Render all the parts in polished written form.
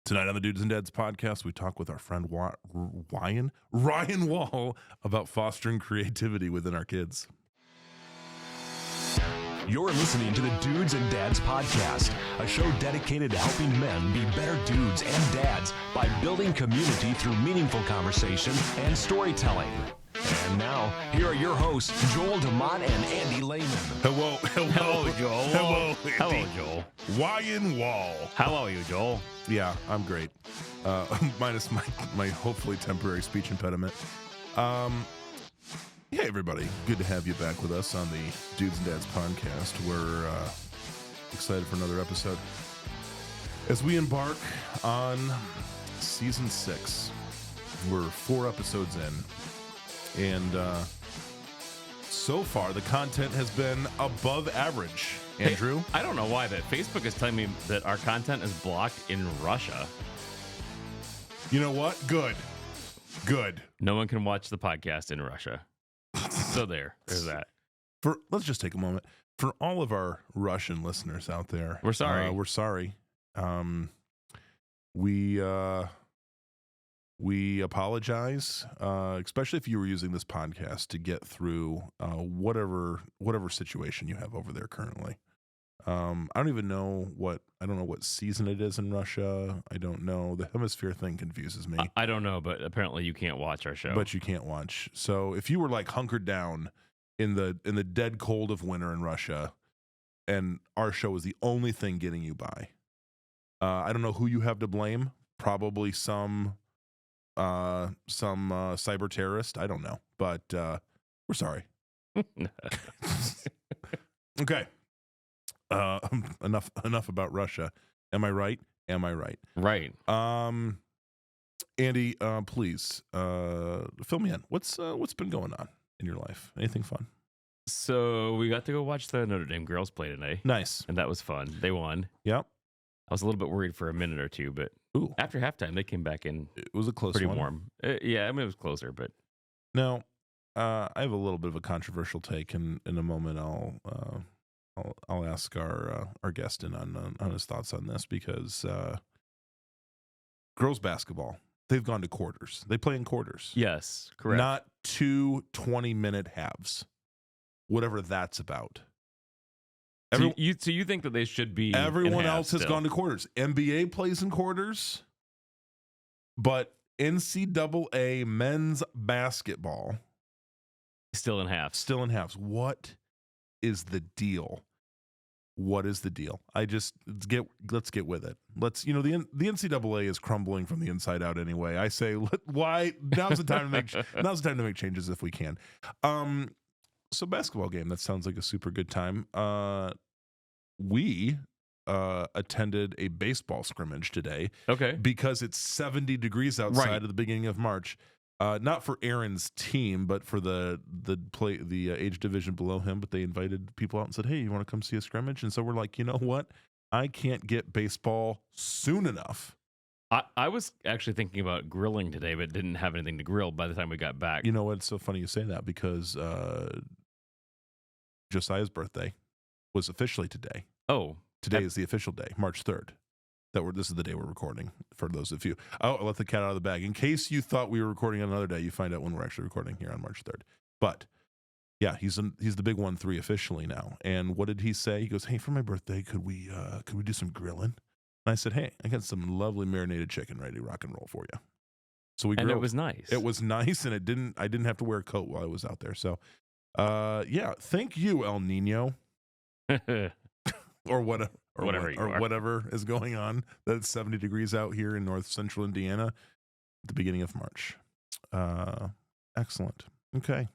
Tonight on the Dudes and Dads podcast, we talk with our friend Ryan Wall about fostering creativity within our kids. You're listening to the Dudes and Dads podcast, a show dedicated to helping men be better dudes and dads by building community through meaningful conversation and storytelling. And now, here are your hosts, Joel DeMont and Andy Lehman. Hello, Joel. Hello, Hello, Joel. Ryan Wall. How are you, Joel? Yeah, I'm great. Minus my hopefully temporary speech impediment. Hey, everybody. Good to have you back with us on the Dudes and Dads podcast. We're excited for another episode. As we embark on season 6, we're 4 episodes in, and so far the content has been above average. Andrew? Hey, I don't know why, but Facebook is telling me that our content is blocked in Russia. You know what? Good. No one can watch the podcast in Russia. So there's that. Let's just take a moment. For all of our Russian listeners out there, We're sorry. We're sorry. We apologize, especially if you were using this podcast to get through whatever situation you have over there currently. I don't know what season it is in Russia. I don't know. The hemisphere thing confuses me. I don't know, but apparently you can't watch our show. But you can't watch. So if you were like hunkered down in the dead cold of winter in Russia, and our show is the only thing getting you by, I don't know who you have to blame. Probably some cyber terrorist. I don't know, but we're sorry. Okay. Enough about Russia. Am I right? Right. Andy, please fill me in. What's been going on in your life? Anything fun? So we got to go watch the Notre Dame girls play today. Nice. And that was fun. They won. Yep. I was a little bit worried for a minute or two, but Ooh. after halftime, they came back in. It was a close pretty one. warm. Yeah, I mean, it was closer, but. Now, I have a little bit of a controversial take, and in a moment I'll ask our guest in on his thoughts on this, because girls basketball, they've gone to quarters. They play in quarters. Yes, correct. Not 2 20-minute halves, whatever that's about. So you think that they should be? Everyone else has gone to quarters. NBA plays in quarters, but NCAA men's basketball Still in halves. What is the deal? Let's get with it. The NCAA is crumbling from the inside out anyway. I say, why? Now's the time to make changes if we can. So basketball game, that sounds like a super good time. We attended a baseball scrimmage today. Okay. Because it's 70 degrees outside at the beginning of March. Not for Aaron's team, but for the age division below him. But they invited people out and said, "Hey, you want to come see a scrimmage?" And so we're like, you know what? I can't get baseball soon enough. I was actually thinking about grilling today, but didn't have anything to grill by the time we got back. You know what? It's so funny you say that, because Josiah's birthday was officially today. Oh, today is the official day, March 3rd. This is the day we're recording, for those of you. I'll let the cat out of the bag. In case you thought we were recording on another day, you find out when we're actually recording here on March 3rd. But yeah, he's the big 1-3 officially now. And what did he say? He goes, "Hey, for my birthday, could we do some grilling?" And I said, "Hey, I got some lovely marinated chicken ready to rock and roll for you." So we grilled. And it was nice. It was nice, and I didn't have to wear a coat while I was out there. So yeah, thank you, El Nino. Or whatever is going on. That's 70 degrees out here in north central Indiana at the beginning of March. Excellent. Okay.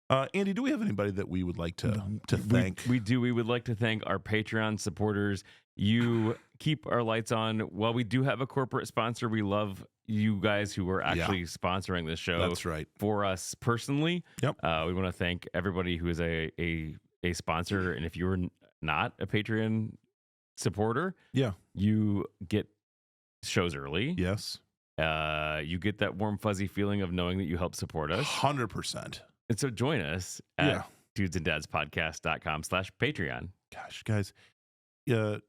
Andy, do we have anybody that we would like to thank? We do. We would like to thank our Patreon supporters. You keep our lights on. While we do have a corporate sponsor, we love you guys who are actually sponsoring this show. That's right. For us personally. Yep. We want to thank everybody who is a sponsor. And if you're not a Patreon supporter, you get shows early. Yes. You get that warm, fuzzy feeling of knowing that you help support us. 100%. And so join us at dudesanddadspodcast.com/Patreon. Gosh, guys. Here's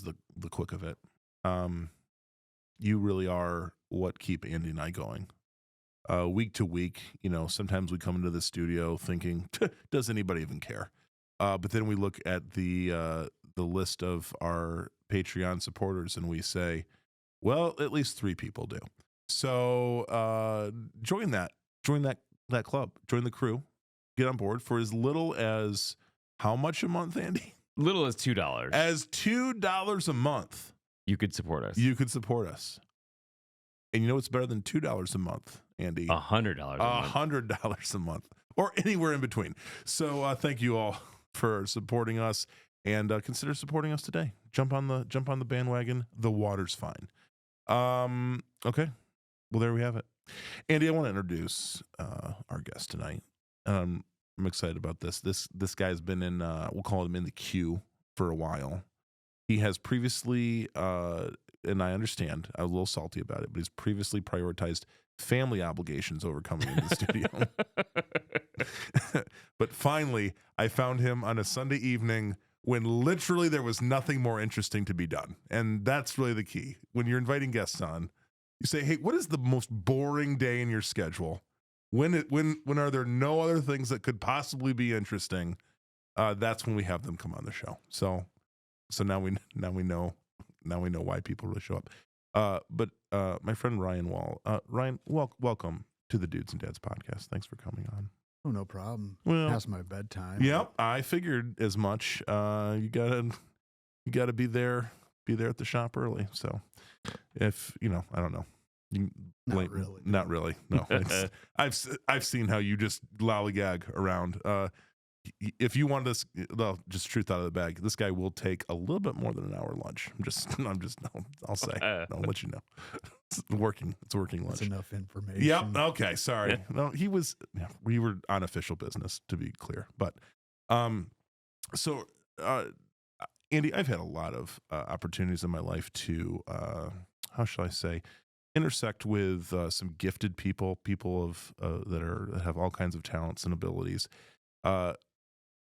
the quick of it. You really are what keep Andy and I going. Week to week, sometimes we come into the studio thinking, does anybody even care? But then we look at the list of our Patreon supporters and we say, well, at least 3 people do. So join that club, join the crew, get on board for as little as how much a month, Andy? Little as $2. As $2 a month. You could support us. You could support us. And you know what's better than $2 a month, Andy? $100 a month. $100 a month, or anywhere in between. So thank you all for supporting us, and consider supporting us today. Jump on the bandwagon. The water's fine. Okay. Well, there we have it. Andy, I want to introduce our guest tonight. I'm excited about this. This guy's been in, we'll call him in the queue for a while. He has previously, and I understand, I was a little salty about it, but he's previously prioritized family obligations over coming into the studio. But finally, I found him on a Sunday evening when literally there was nothing more interesting to be done. And that's really the key. When you're inviting guests on, you say, hey, what is the most boring day in your schedule? When are there no other things that could possibly be interesting? That's when we have them come on the show. So now we know why people really show up. But my friend Ryan Wall, Ryan, welcome to the Dudes and Dads podcast. Thanks for coming on. Oh, no problem. Well, past my bedtime. Yep, I figured as much. You gotta be there at the shop early. So if I don't know. Not really. Not really. No, I've seen how you just lollygag around. If you want this, well, just truth out of the bag. This guy will take a little bit more than an hour lunch. I'll say. I'll let you know. It's working lunch. That's enough information. Yep. Okay. Sorry. No, we were on official business, to be clear. But, so, Andy, I've had a lot of opportunities in my life to, how shall I say, intersect with some gifted people that have all kinds of talents and abilities.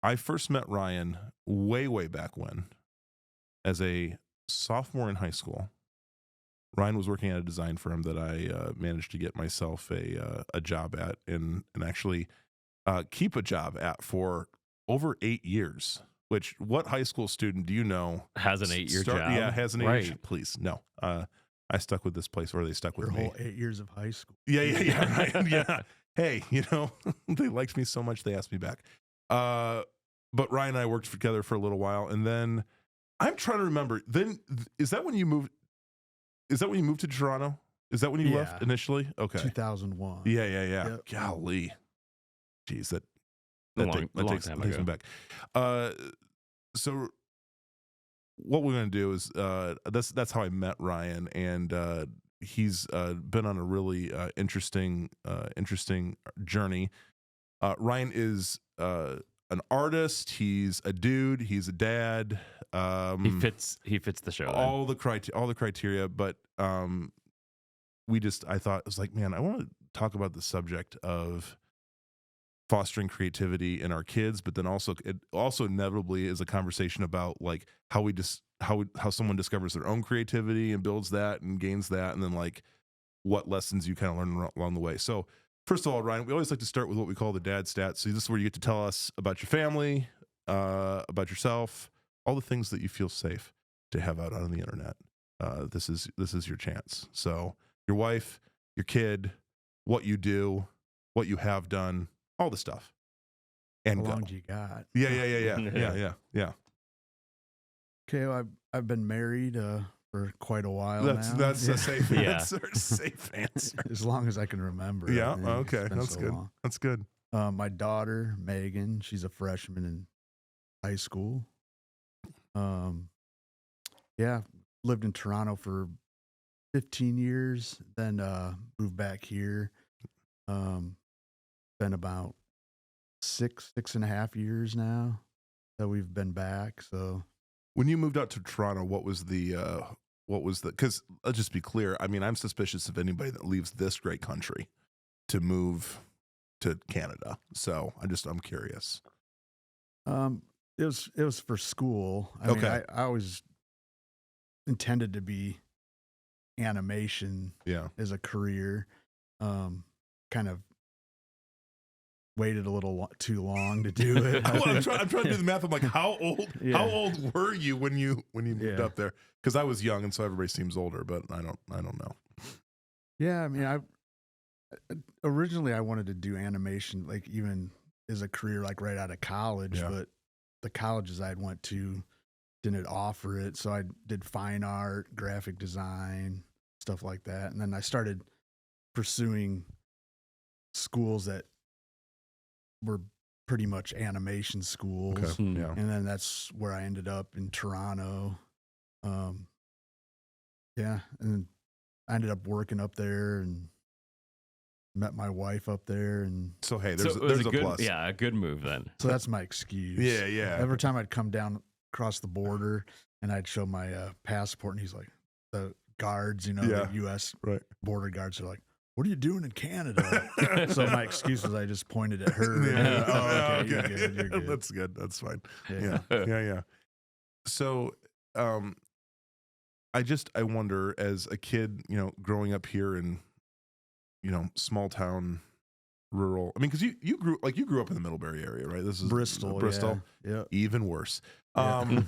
I first met Ryan way back when, as a sophomore in high school. Ryan was working at a design firm that I managed to get myself a job at and actually keep a job at for over 8 years. Which, what high school student do you know has an 8-year job? Yeah, has an 8-year job. Right. Please, no. I stuck with this place, or they stuck with Your me. whole 8 years of high school. Yeah, right. Yeah. Hey, they liked me so much they asked me back. But Ryan and I worked together for a little while, and then I'm trying to remember. Then is that when you moved? Is that when you moved to Toronto? Is that when you left initially? Okay. 2001. Yeah. Yep. Golly, jeez, that takes me back. So what we're gonna do is that's how I met Ryan, and he's been on a really interesting journey. Ryan is an artist. He's a dude. He's a dad. He fits the show. All the criteria. But I thought it was like, man, I want to talk about the subject of fostering creativity in our kids, but then it also inevitably is a conversation about like how someone discovers their own creativity and builds that and gains that, and then like what lessons you kind of learn along the way. So first of all, Ryan, we always like to start with what we call the dad stats. So this is where you get to tell us about your family, about yourself, all the things that you feel safe to have out on the internet. This is your chance. So your wife, your kid, what you do, what you have done, all the stuff. And how long do you got? Yeah. Okay, well, I've been married for quite a while That's now. a safe Yeah. answer. Safe answer. As long as I can remember. Yeah. I mean, Okay. it's been That's so good. long. That's good. My daughter, Megan, she's a freshman in high school. Yeah, lived in Toronto for 15 years, then moved back here. Been about 6.5 years now that we've been back. So When you moved out to Toronto, what was the because let's just be clear. I mean, I'm suspicious of anybody that leaves this great country to move to Canada. So I'm curious. it was for school. I mean, Okay. I always intended to be animation Yeah. as a career. Kind of waited a little too long to do it. I'm trying to do the math. I'm like, how old? Yeah. How old were you when you moved Yeah. up there? Because I was young, and so everybody seems older, but I don't know. Yeah, I mean, I originally I wanted to do animation, like even as a career, like right out of college. Yeah. But the colleges I went to didn't offer it, so I did fine art, graphic design, stuff like that, and then I started pursuing schools that were pretty much animation schools. Okay. Hmm. Yeah. And then that's where I ended up in Toronto. Yeah, and I ended up working up there and met my wife up there, and So hey, So there's it was a good, plus. yeah, a good move then. so that's my excuse. Yeah. Yeah. Every time I'd come down across the border and I'd show my passport, and he's like, the guards, Yeah. the U.S. Right. border guards are like, "What are you doing in Canada?" So my excuse was I just pointed at her. Yeah. Oh, okay, you're good. That's good. That's fine. Yeah. Yeah. So, I wonder, as a kid, growing up here in, small town, rural. I mean, because you grew up in the Middlebury area, right? This is Bristol. Bristol. Yeah. Even worse. Yeah.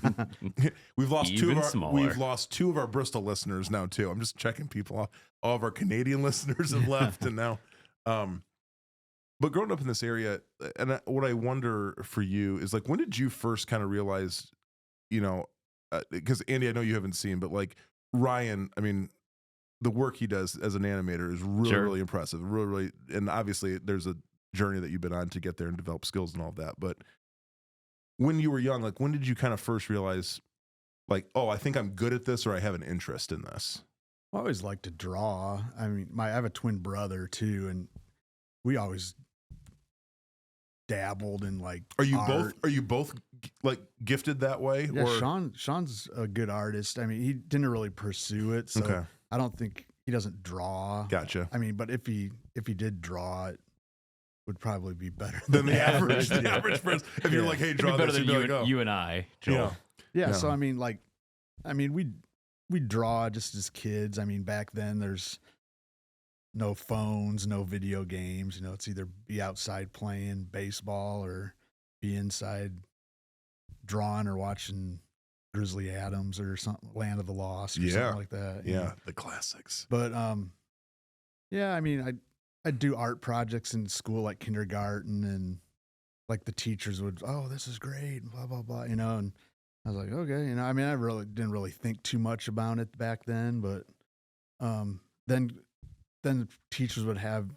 We've lost Even smaller. we've lost two of our Bristol listeners now too. I'm just checking people off. All of our Canadian listeners have left, and now, but growing up in this area, and what I wonder for you is, like, when did you first kind of realize, because Andy, I know you haven't seen, but like Ryan, I mean, the work he does as an animator is really, Sure. really impressive. Really, and obviously there's a journey that you've been on to get there and develop skills and all of that. But when you were young, like, when did you kind of first realize, like, oh, I think I'm good at this, or I have an interest in this? I always liked to draw. I mean, I have a twin brother too, and we always dabbled in like. Are you art. both like gifted that way? Yeah, or Sean's a good artist. I mean, he didn't really pursue it, so okay, I don't think he doesn't draw. gotcha. I mean, but if he did draw, it would probably be better Then the Yeah. average, the Yeah. average person. If you're Yeah. like, hey, It'd be draw better this, than you'd be you, like, oh, you and I, Joel. Yeah, Yeah. so I mean, we draw just as kids. I mean, back then there's no phones, no video games. It's either be outside playing baseball or be inside drawing or watching Grizzly Adams or something, Land of the Lost or Yeah. something like that. yeah, the classics. But yeah, I mean, I'd do art projects in school, like kindergarten, and like the teachers would, oh, this is great, and blah blah blah, and I was like, okay, I mean, I really didn't really think too much about it back then, but then teachers would have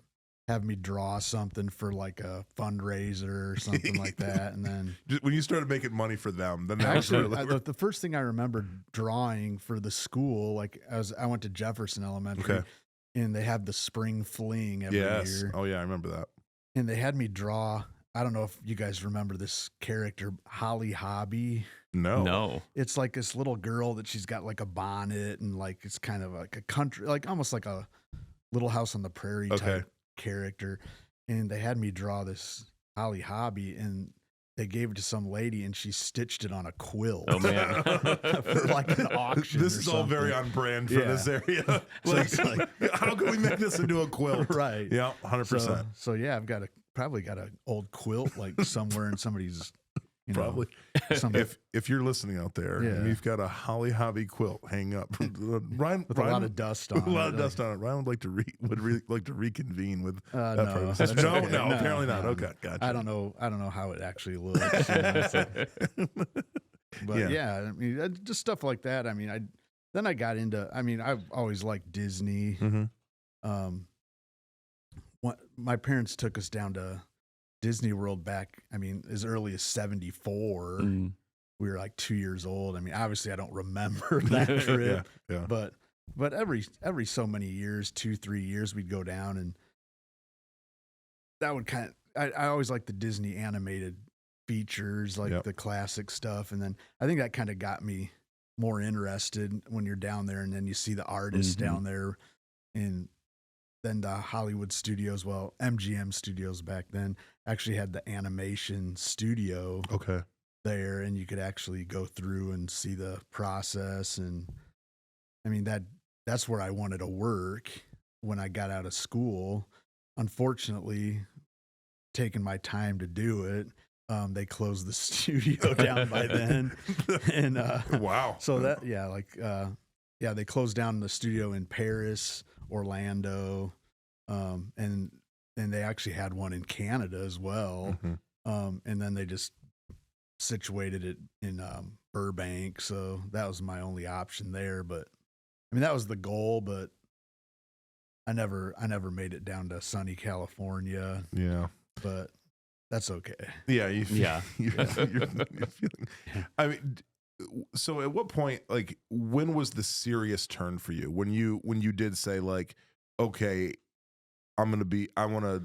me draw something for like a fundraiser or something like that, and then Just when you started making money for them, then that was actually really, the first thing I remember drawing for the school, like I went to Jefferson Elementary, Okay. and they have the spring fling every yes. year, Oh yeah, I remember that. and they had me draw. I don't know if you guys remember this character, Holly Hobby. No. It's like this little girl that she's got like a bonnet, and like it's kind of like a country, like almost like a Little House on the Prairie Okay. type character. And they had me draw this Holly Hobby, and they gave it to some lady, and she stitched it on a quilt. Oh man. For like an auction. This or is all very something. on brand for Yeah. this area. So Like, it's like- how can we make this into a quilt? Right. Yeah, 100%. So yeah, I've probably got an old quilt like somewhere in somebody's, Probably. some If you're listening out there and Yeah. you've got a Holly Hobby quilt hanging up, Ryan, with a lot of dust on a lot it. of dust on it. Ryan would like to reconvene with that No, part of that's no, okay. no, apparently not. no. Okay, gotcha. I don't know how it actually looks. But Yeah. yeah, I mean, just stuff like that. I mean, I got into. I mean, I've always liked Disney. Mm-hmm. My parents took us down to Disney World back. I mean, as early as '74. Mm. We were like 2 years old. I mean, obviously, I don't remember that trip. Yeah. But every so many years, 2-3 years, we'd go down, and that would I always liked the Disney animated features, like Yep. the classic stuff. And then I think that kind of got me more interested when you're down there, and then you see the artists Mhm. down there, and then the Hollywood studios, well, MGM studios back then actually had the animation studio Okay. there, and you could actually go through and see the process. And I mean, that's where I wanted to work when I got out of school. Unfortunately, taking my time to do it, they closed the studio down by then. And Wow. so that they closed down the studio in Paris, Orlando, and they actually had one in Canada as well. And then they just situated it in Burbank, so that was my only option there. But I mean, that was the goal, but I never Yeah. made it down to sunny California. But that's okay. Yeah. Yeah. You're feeling. I mean, so at what point, like, when was the serious turn for you? When you did say, like, okay, I want to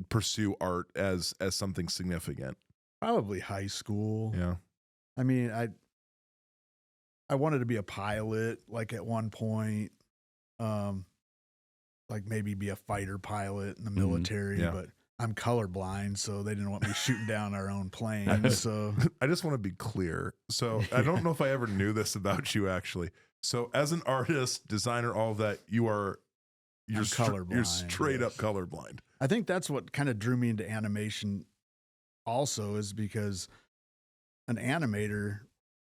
pursue art as something significant. Probably high school. Yeah. I mean, I wanted to be a pilot, like at one point, like maybe be a fighter pilot in the military, yeah. but I'm colorblind, so they didn't want me shooting down our own planes. So I just want to be clear. So I don't know if I ever knew this about you, actually. So as an artist, designer, all of that, you're colorblind. You're straight up Yes. colorblind. I think that's what kind of drew me into animation also, is because an animator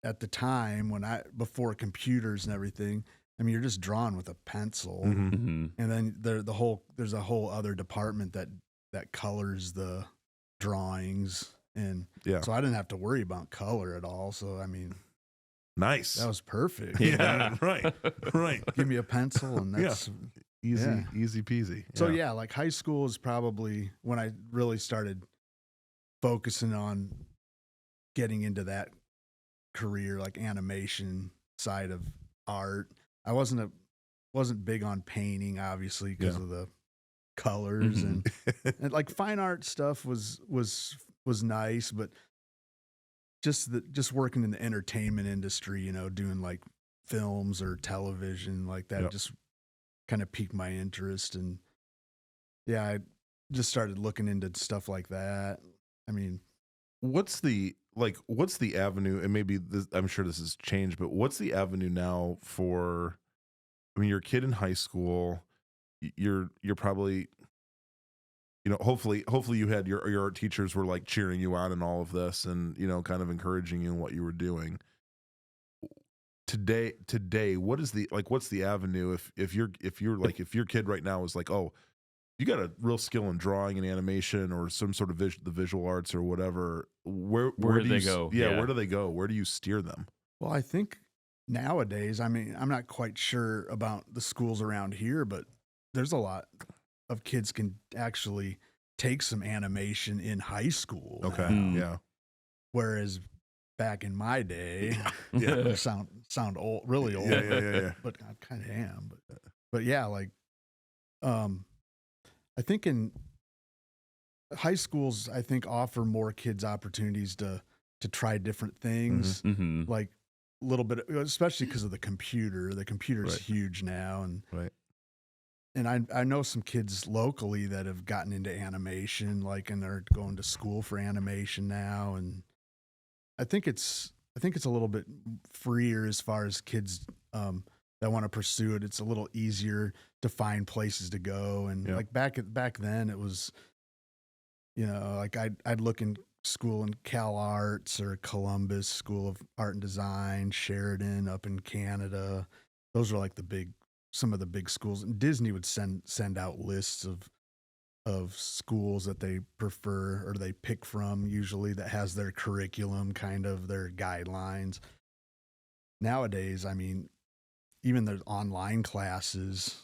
at the time, before computers and everything, I mean, you're just drawing with a pencil, and then there's a whole other department that colors the drawings, and so I didn't have to worry about color at all. So I mean, Nice. that was perfect. Yeah. Right. Give me a pencil, and that's Easy peasy. So yeah, like high school is probably when I really started focusing on getting into that career, like animation side of art. I wasn't big on painting, obviously, because of the colors and like fine art stuff was nice, but just working in the entertainment industry, you know, doing like films or television like that just kind of piqued my interest. And yeah, I just started looking into stuff like that. I mean, what's the avenue, and maybe I'm sure this has changed, but what's the avenue now for, I mean, you're a kid in high school, you're probably, you know, hopefully you had your art teachers were like cheering you on in all of this and, you know, kind of encouraging you in what you were doing. Today, what's the avenue if your kid right now is like, oh, you got a real skill in drawing and animation or some sort of the visual arts or whatever, where do they go? Yeah, where do they go? Where do you steer them? Well, I think nowadays, I mean, I'm not quite sure about the schools around here, but there's a lot of kids can actually take some animation in high school. Okay. Yeah. Whereas back in my day, Yeah. sound old, really old. Yeah. But I kind of am. But yeah, like, I think in high schools, I think offer more kids opportunities to try different things, like a little bit, especially because of the computer. The computer's huge now, and I know some kids locally that have gotten into animation, like, and they're going to school for animation now, and I think it's a little bit freer as far as kids that want to pursue it. It's a little easier to find places to go, and like back then, it was, you know, like I'd look in school in Cal Arts or Columbus School of Art and Design, Sheridan up in Canada. Those are like some of the big schools. And Disney would send out lists of schools that they prefer or they pick from, usually, that has their curriculum, kind of their guidelines. Nowadays, I mean, even there's online classes,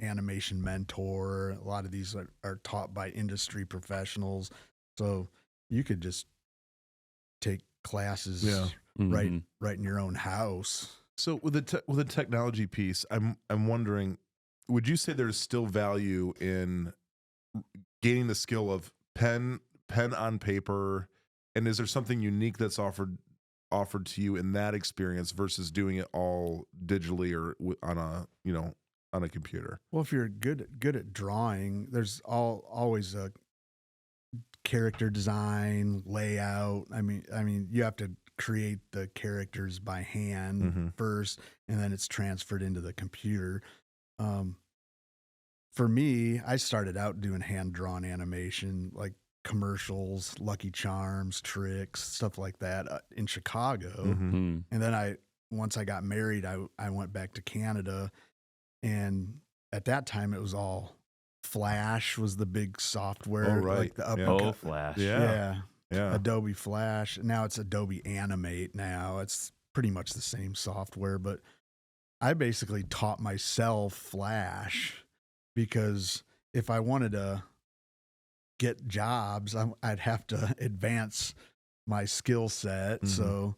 Animation Mentor. A lot of these are taught by industry professionals, so you could just take classes right in your own house. So with the technology piece, I'm wondering, would you say there's still value in gaining the skill of pen on paper, and is there something unique that's offered to you in that experience versus doing it all digitally or on a computer? Well, if you're good at drawing, there's always a character design, layout. I mean, you have to create the characters by hand first, and then it's transferred into the computer. For me, I started out doing hand-drawn animation, like commercials, Lucky Charms, tricks, stuff like that in Chicago. And then once I got married, I went back to Canada, and at that time it was all Flash was the big software. Oh, right. Like the up Oh, Flash. Yeah. Adobe Flash. Now it's Adobe Animate now. It's pretty much the same software, but I basically taught myself Flash because if I wanted to get jobs, I'd have to advance my skill set. So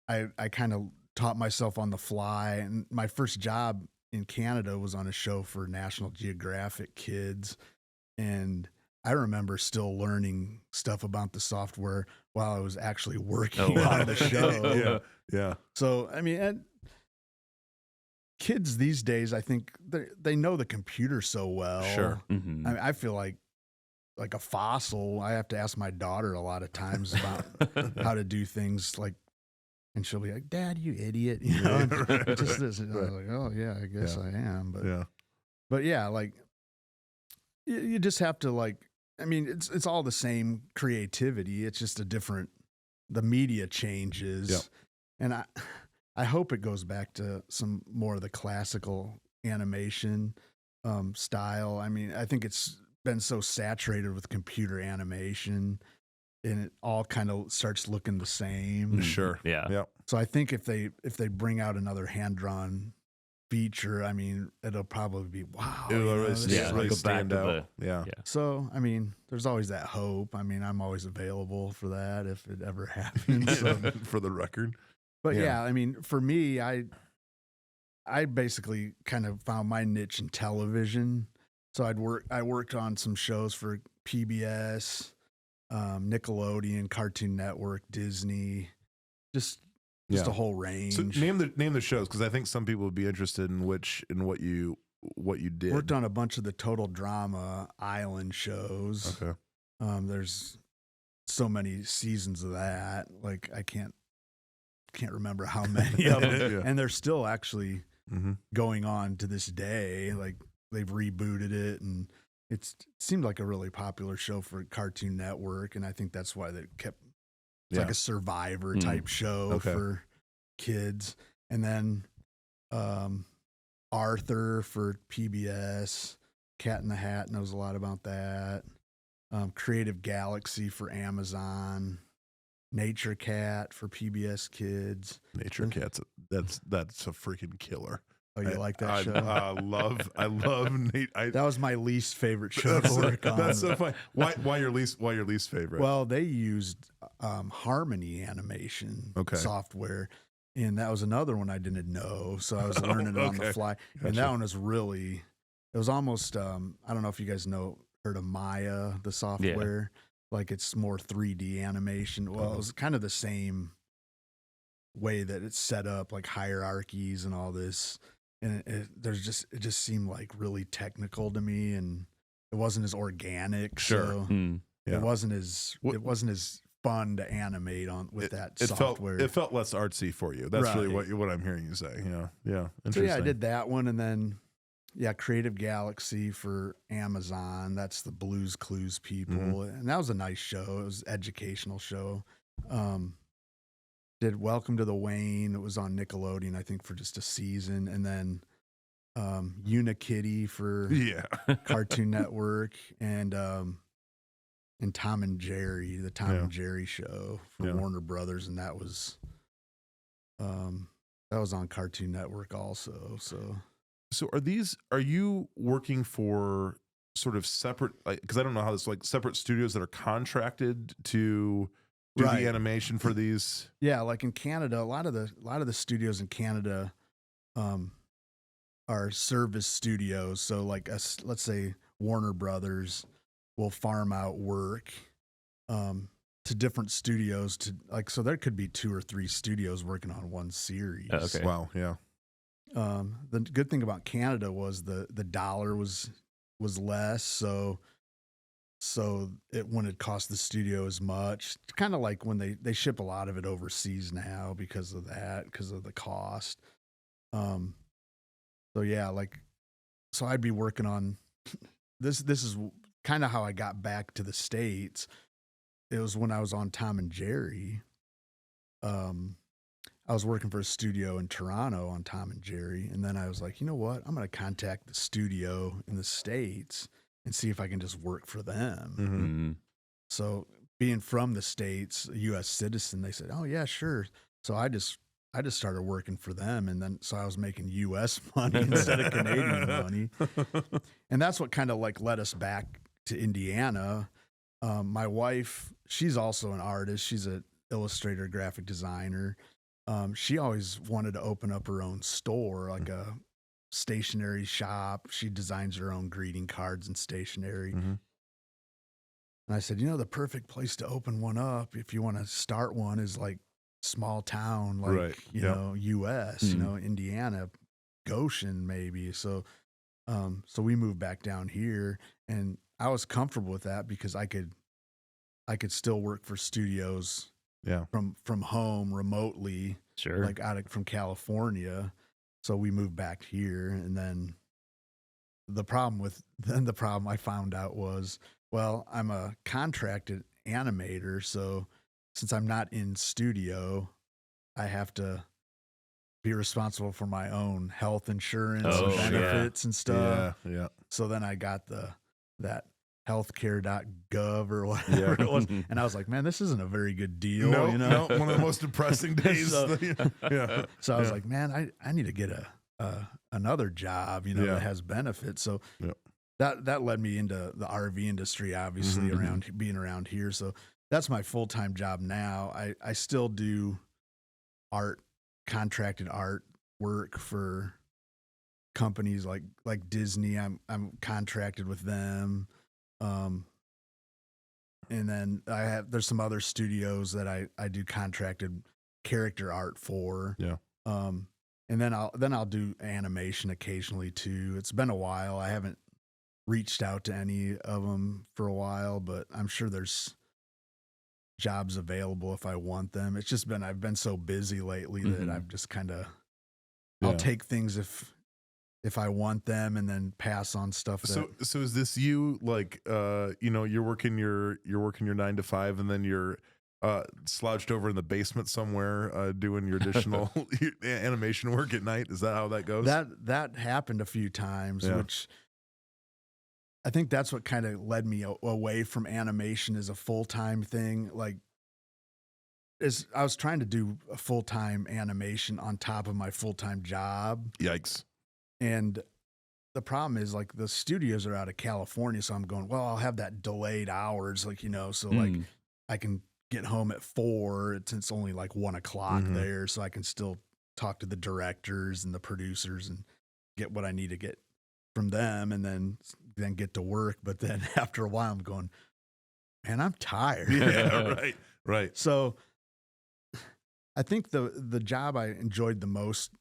I kind of taught myself on the fly. And my first job in Canada was on a show for National Geographic Kids. And I remember still learning stuff about the software while I was actually working on the show. Yeah. So, I mean, and kids these days, I think they know the computer so well. Sure. I mean, I feel like a fossil. I have to ask my daughter a lot of times about how to do things, like, and she'll be like, "Dad, you idiot," you know. Right, just this. And I was like, "Oh yeah, I guess I am." But yeah, like you just have to, like, I mean, it's all the same creativity. It's just the media changes, and I hope it goes back to some more of the classical animation style. I mean, I think it's been so saturated with computer animation, and it all kind of starts looking the same. Sure. Yeah. So I think if they bring out another hand-drawn feature, I mean, it'll probably be wow. It'll really go stand back to out. Yeah. So, I mean, there's always that hope. I mean, I'm always available for that if it ever happens. So. For the record. But yeah, I mean, for me, I basically kind of found my niche in television. So I worked on some shows for PBS, Nickelodeon, Cartoon Network, Disney, just a whole range. So name the shows, because I think some people would be interested in what you did. Worked on a bunch of the Total Drama Island shows. Okay. There's so many seasons of that. Like I can't remember how many of them, and they're still actually going on to this day. Like they've rebooted it, and it seemed like a really popular show for Cartoon Network, and I think that's why they kept. It's like a Survivor type show for kids. And then Arthur for PBS, Cat in the Hat knows a lot about that. Creative Galaxy for Amazon, Nature Cat for PBS Kids. Nature Cat's that's a freaking killer. Oh, you like that show? I love Nate. That was my least favorite show to work on. That's so funny. Why your least favorite? Well, they used Harmony animation software, and that was another one I didn't know. So I was learning it on the fly. Gotcha. And that one was it was almost I don't know if you guys heard of Maya, the software. Like it's more 3D animation. Well, it was kind of the same way that it's set up, like hierarchies and all this. And it just seemed like really technical to me, and it wasn't as organic. Sure. So it wasn't as fun to animate with that software. It felt less artsy for you. That's really what I'm hearing you say. Yeah. So I did that one, and then Creative Galaxy for Amazon. That's the Blues Clues people, and that was a nice show. It was an educational show. Did Welcome to the Wayne. It was on Nickelodeon, I think, for just a season, and then Unikitty for Cartoon Network, and Tom and Jerry, the Tom and Jerry show for Warner Brothers, and that was on Cartoon Network also. So are you working for sort of separate, because I don't know how this, like separate studios that are contracted to do the animation for these? Yeah, like in Canada, a lot of the studios in Canada are service studios. So like let's say Warner Brothers will farm out work to different studios so there could be 2 or 3 studios working on one series. Okay. Wow, yeah. The good thing about Canada was the dollar was less, so so it wouldn't cost the studio as much. Kind of like when they ship a lot of it overseas now because of that, because of the cost. So yeah, like, so I'd be working on this. This is kind of how I got back to the States. It was when I was on Tom and Jerry. I was working for a studio in Toronto on Tom and Jerry, and then I was like, you know what? I'm going to contact the studio in the States and see if I can just work for them. Mm-hmm. So being from the States, a U.S. citizen, they said, oh yeah, sure. So I just started working for them, and then so I was making U.S. money instead of Canadian money, and that's what kind of like led us back to Indiana. My wife, she's also an artist. She's an illustrator, graphic designer. She always wanted to open up her own store, like a stationery shop. She designs her own greeting cards and stationery. Mm-hmm. And I said, you know, the perfect place to open one up if you want to start one is like small town, like, Right. you Yep. know, US, you know, Indiana, Goshen maybe. So, so we moved back down here, and I was comfortable with that because I could still work for studios Yeah. from home remotely, Sure. like from California. So we moved back here, and then the problem I found out was, well, I'm a contracted animator, so since I'm not in studio, I have to be responsible for my own health insurance Oh, and yeah. benefits and stuff. Yeah. So then I got that healthcare.gov or whatever it was. And I was like, man, this isn't a very good deal. No, you know? no, one of the most depressing days. So- Yeah. So I was Yeah. like, man, I need to get another job, you know, Yeah. that has benefits. So Yep. that led me into the RV industry, obviously, Mhm. around being around here. So that's my full-time job now. I still do contracted art work for companies like Disney. I'm contracted with them. And then there's some other studios that I do contracted character art for. Yeah. And then I'll do animation occasionally too. It's been a while. I haven't reached out to any of them for a while, but I'm sure there's jobs available if I want them. It's just I've been so busy lately that Mhm. I've just kind of, I'll Yeah. take things if I want them, and then pass on stuff that. So is this you, like, you know, you're working your 9 to 5, and then you're slouched over in the basement somewhere doing your additional animation work at night? Is that how that goes? That happened a few times, Yeah. which I think that's what kind of led me away from animation as a full-time thing. Like, I was trying to do a full-time animation on top of my full-time job. Yikes. And the problem is, like, the studios are out of California. So I'm going, well, I'll have that delayed hours, like, you know, so like Mm. I can get home at 4. It's only like 1 o'clock Mhm. there. So I can still talk to the directors and the producers and get what I need to get from them, and then get to work. But then after a while, I'm going, man, I'm tired. Yeah. Right. So I think the job I enjoyed the most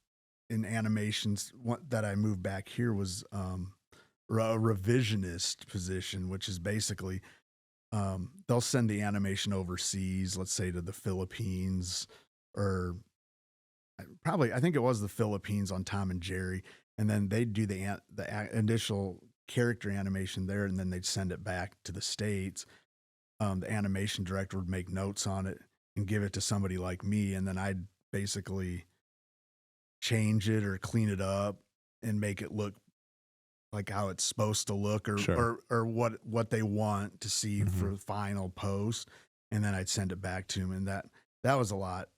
in animations that I moved back here was a revisionist position, which is basically they'll send the animation overseas, let's say to the Philippines, or I think it was the Philippines on Tom and Jerry, and then they'd do the initial character animation there, and then they'd send it back to the States. The animation director would make notes on it and give it to somebody like me, and then I'd basically change it or clean it up and make it look like how it's supposed to look, or Sure. or what they want to see Mhm. for final post, and then I'd send it back to them, and that was a lot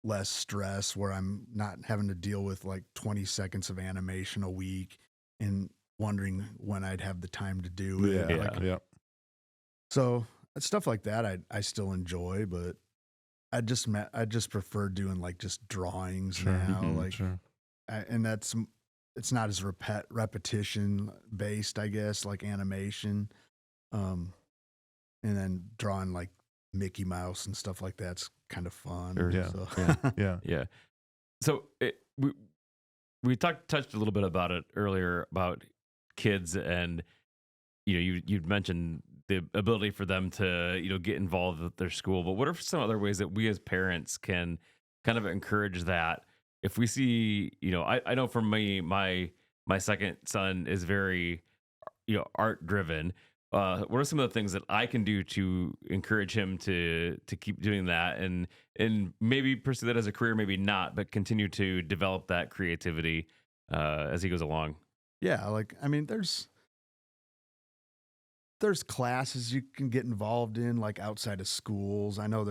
less stress, where I'm not having to deal with like 20 seconds of animation a week and wondering when I'd have the time to do it. Yeah. Like, Yeah. so stuff like that I still enjoy, but I just prefer doing like just drawings Sure. now. Mhm. Like, Sure. and it's not as repetition based, I guess, like animation. And then drawing like Mickey Mouse and stuff like that's kind of fun. Sure. Yeah. So. Yeah. Yeah. So we touched a little bit about it earlier about kids, and you know, you'd mentioned the ability for them to, get involved with their school. But what are some other ways that we as parents can kind of encourage that? If we see, I know for me, my second son is very, art driven. What are some of the things that I can do to encourage him to keep doing that and maybe pursue that as a career, maybe not, but continue to develop that creativity as he goes along? Yeah, like I mean, there's classes you can get involved in, like outside of schools. I know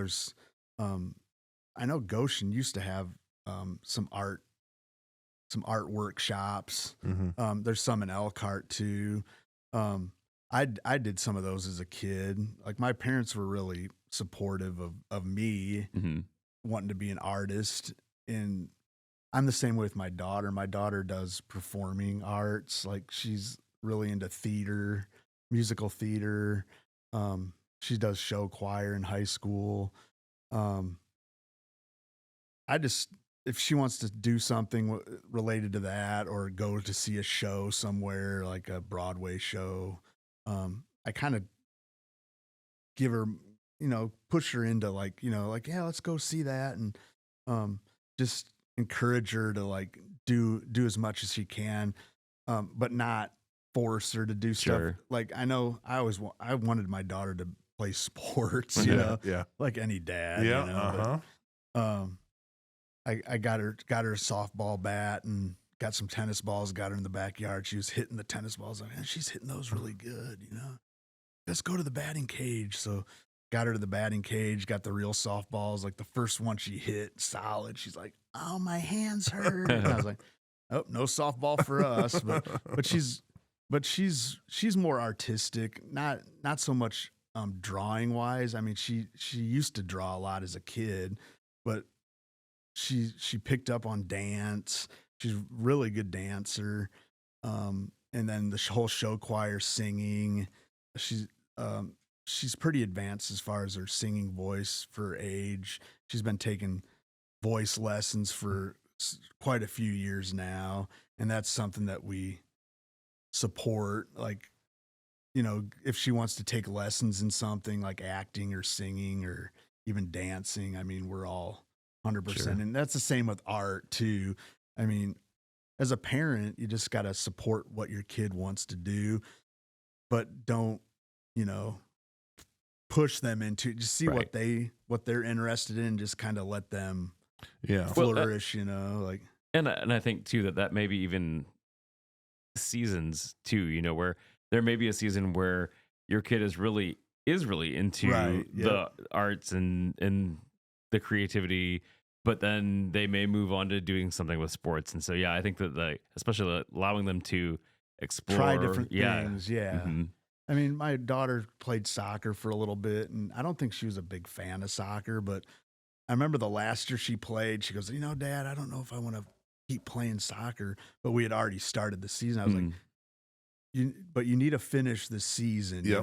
I know Goshen used to have some art workshops. There's some in Elkhart too. I did some of those as a kid. Like my parents were really supportive of me wanting to be an artist, and I'm the same way with my daughter. My daughter does performing arts. Like she's really into theater, musical theater. She does show choir in high school. I just, if she wants to do something related to that or go to see a show somewhere, like a Broadway show, I kind of give her, push her into like, yeah, let's go see that. And just encourage her to like do as much as she can, but not force her to do stuff. Sure. Like I know I wanted my daughter to play sports, Yeah. like any dad, Yeah. but, I got her a softball bat and got some tennis balls, got her in the backyard. She was hitting the tennis balls. Like, man, she's hitting those really good, Let's go to the batting cage. So got her to the batting cage, got the real softballs. Like the first one she hit solid. She's like, oh, my hands hurt. And I was like, oh, no softball for us. But she's more artistic, not so much drawing wise. I mean, she used to draw a lot as a kid, but she picked up on dance. She's a really good dancer. And then the whole show choir singing. She's pretty advanced as far as her singing voice for her age. She's been taking voice lessons for quite a few years now. And that's something that we support. Like, if she wants to take lessons in something like acting or singing or even dancing, I mean, we're all 100%. Sure. And that's the same with art too. I mean, as a parent, you just got to support what your kid wants to do, but don't, push them into, just see what they're interested in, just kind of let them flourish, like. And I think too that maybe even seasons too, where there may be a season where your kid is really into the arts and the creativity, but then they may move on to doing something with sports. And so, yeah, I think that especially allowing them to explore, try different things. Yeah. Mm-hmm. I mean, my daughter played soccer for a little bit, and I don't think she was a big fan of soccer, but I remember the last year she played, she goes, Dad, I don't know if I want to keep playing soccer, but we had already started the season. I was like, you need to finish the season, I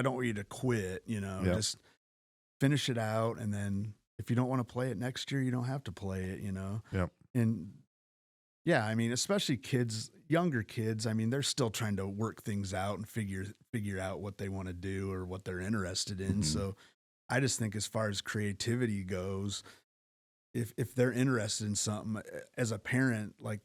don't want you to quit, just finish it out. And then if you don't want to play it next year, you don't have to play it, Yep. And yeah, I mean, especially younger kids, I mean, they're still trying to work things out and figure out what they want to do or what they're interested in. So I just think as far as creativity goes, if they're interested in something as a parent, like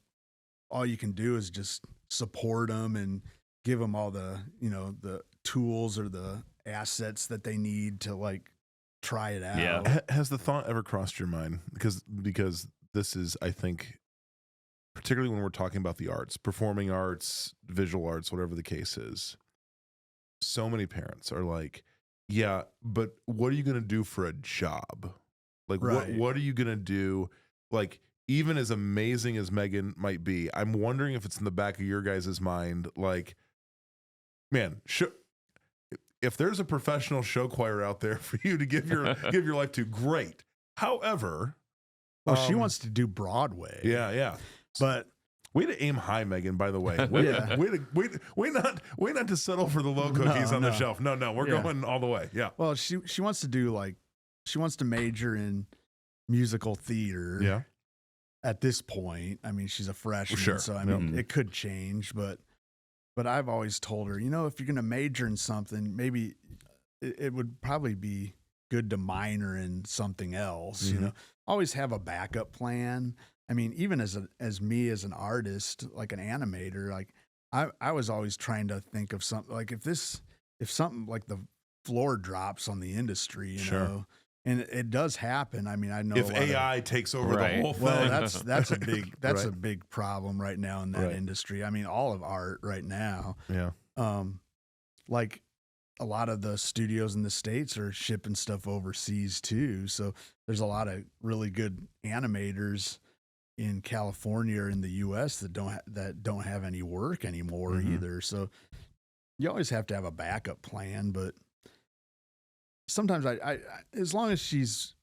all you can do is just support them and give them all the, the tools or the assets that they need to like try it out. Yeah. Has the thought ever crossed your mind? Because this is, I think, particularly when we're talking about the arts, performing arts, visual arts, whatever the case is, so many parents are like, yeah, but what are you going to do for a job? Like, what are you going to do? Like, even as amazing as Megan might be, I'm wondering if it's in the back of your guys' mind, like, man, if there's a professional show choir out there for you to give your life to, great. However, well, she wants to do Broadway. Yeah. But way to aim high, Megan, by the way. Way not to settle for the low cookies on the shelf. No, we're going all the way. Yeah. Well, she wants to she wants to major in musical theater. Yeah. At this point, I mean, she's a freshman, Sure. so I mean, it could change, but But I've always told her, if you're going to major in something, maybe it would probably be good to minor in something else. Always have a backup plan. I mean, even as me as an artist, like an animator, like I was always trying to think of something like if something like the floor drops on the industry, you know, and it does happen. I mean, I know if AI takes over the whole thing. Well, that's a big a big problem right now in that industry. I mean, all of art right now. Yeah. Like a lot of the studios in the States are shipping stuff overseas too. So there's a lot of really good animators in California or in the US that don't have any work anymore either. So you always have to have a backup plan, but sometimes I as long as she's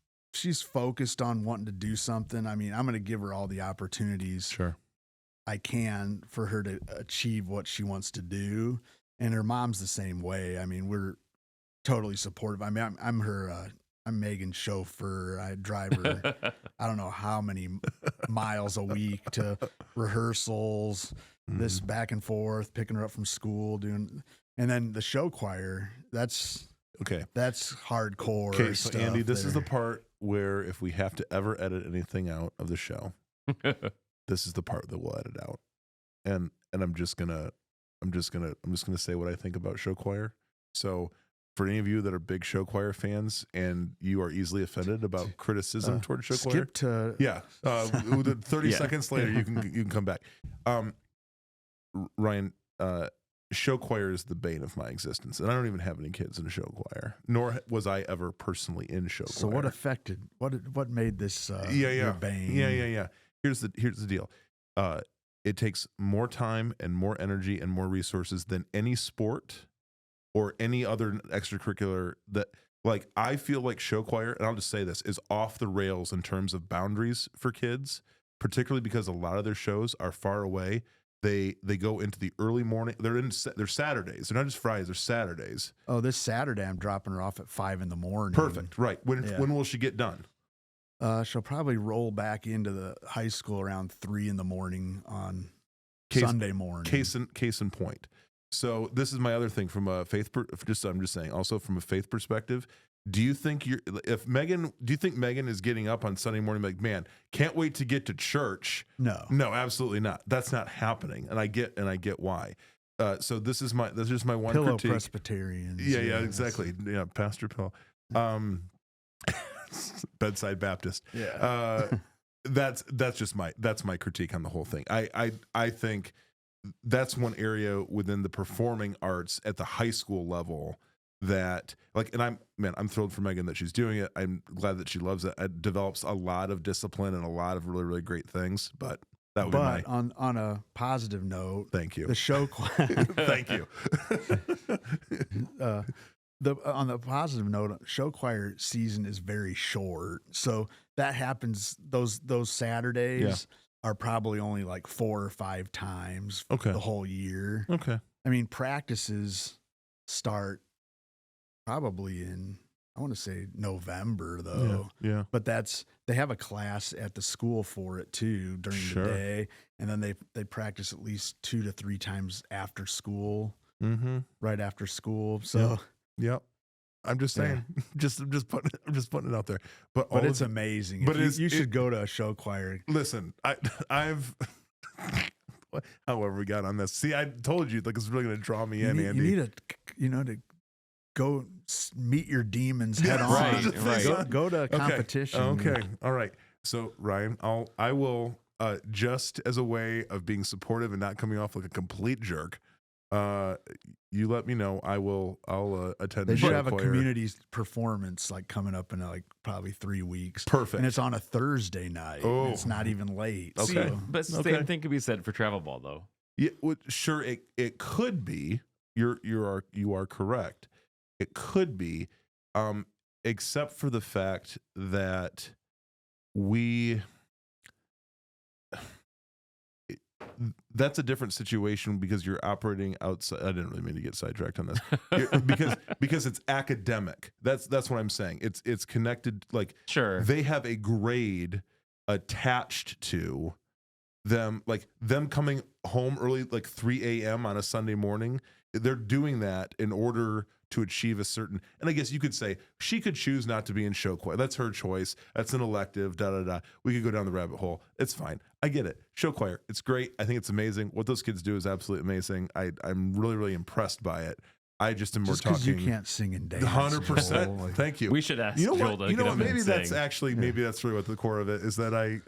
focused on wanting to do something, I mean, I'm going to give her all the opportunities I can for her to achieve what she wants to do. And her mom's the same way. I mean, we're totally supportive. I mean, I'm Megan's chauffeur. I drive her, I don't know how many miles a week to rehearsals, this back and forth, picking her up from school, and then the show choir. That's hardcore. Okay, so Andy, this is the part where if we have to ever edit anything out of the show, this is the part that we'll edit out. And I'm just gonna say what I think about show choir. So for any of you that are big show choir fans and you are easily offended about criticism toward show choir, skip to 30 seconds later you can come back. Ryan, show choir is the bane of my existence, and I don't even have any kids in show choir, nor was I ever personally in show choir. So what made this your bane? Yeah. Here's the deal. It takes more time and more energy and more resources than any sport or any other extracurricular that, like, I feel like show choir, and I'll just say this, is off the rails in terms of boundaries for kids, particularly because a lot of their shows are far away. They go into the early morning. They're Saturdays. They're not just Fridays. They're Saturdays. Oh, this Saturday I'm dropping her off at 5 a.m. Perfect. Right. When will she get done? She'll probably roll back into the high school around 3 a.m. on Sunday morning. Case in point. So this is my other thing from a faith. I'm just saying. Also from a faith perspective, do you think Megan is getting up on Sunday morning like, man, can't wait to get to church? No, absolutely not. That's not happening, and I get why. So this is just my one Pillow critique. Presbyterians. Yeah, exactly. Yeah, Pastor Pill. Bedside Baptist. Yeah. That's my critique on the whole thing. I think that's one area within the performing arts at the high school level that, like, and I'm thrilled for Megan that she's doing it. I'm glad that she loves it. It develops a lot of discipline and a lot of really, really great things. But that would be my on a positive note. Thank you. The show choir. Thank you. On the positive note, show choir season is very short, so that happens. Those Saturdays are probably only like 4 or 5 times the whole year. Okay. I mean, practices start probably in, I want to say November though. Yeah. But they have a class at the school for it too during the day, and then they practice at least 2 to 3 times after school. Right after school. So. Yep. I'm just saying, I'm just putting it out there. But it's amazing. But you should go to a show choir. Listen, I've however we got on this. See, I told you, like, it's really going to draw me in, Andy. You need to go meet your demons head on. Right. Go to a competition. Okay. All right. So Ryan, I will just as a way of being supportive and not coming off like a complete jerk. You let me know. I'll attend. They the should show have a choir. community performance like coming up in like probably 3 weeks. Perfect. And it's on a Thursday night. Oh. It's not even late. Okay. So. But same thing could be said for travel ball, though. Yeah, well, sure. It could be. You are correct. It could be, except for the fact that that's a different situation because you're operating outside. I didn't really mean to get sidetracked on this because it's academic. That's what I'm saying. It's connected. Like, sure, they have a grade attached to them, like them coming home early, like 3 a.m. on a Sunday morning. They're doing that in order to achieve a certain, and I guess you could say she could choose not to be in show choir. That's her choice. That's an elective, We could go down the rabbit hole. It's fine. I get it. Show choir. It's great. I think it's amazing. What those kids do is absolutely amazing. I'm really, really impressed by it. I just am more Just because talking. you can't sing and dance. 100%. Joel, like- Thank you. We should ask You know Joel what? to You know get what? up and Maybe that's sing. actually, maybe that's really what the core of it is, that I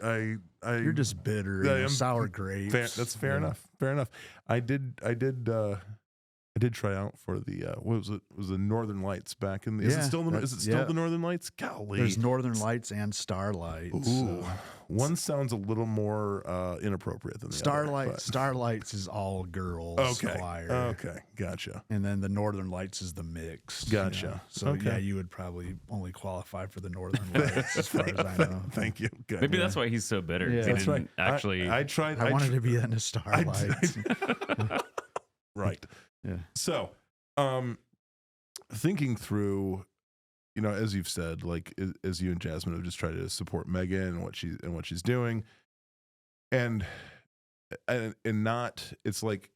You're just bitter. Yeah, You know, I'm- sour grapes. That's fair you know. enough. Fair enough. I did try out for the what was it? It was the Northern Lights back in the. Is it Yeah, still the? that- Is it still yeah. the Northern Lights? Golly. There's Northern Lights and Starlights. Ooh, so- one sounds a little more inappropriate than the Starlight, other. Starlights is all girls Okay. choir. Okay. Gotcha. And then the Northern Lights is the mix. Gotcha. So Okay. yeah, you would probably only qualify for the Northern Lights as far as I know. Thank you. Good. Maybe that's why he's so bitter. 'cause Yeah. he That's didn't right. actually. I tried. I wanted to be in the I- Starlights. Right. Yeah. So, thinking through, as you've said, like as you and Jasmine have just tried to support Megan and what she's doing, and not, it's like,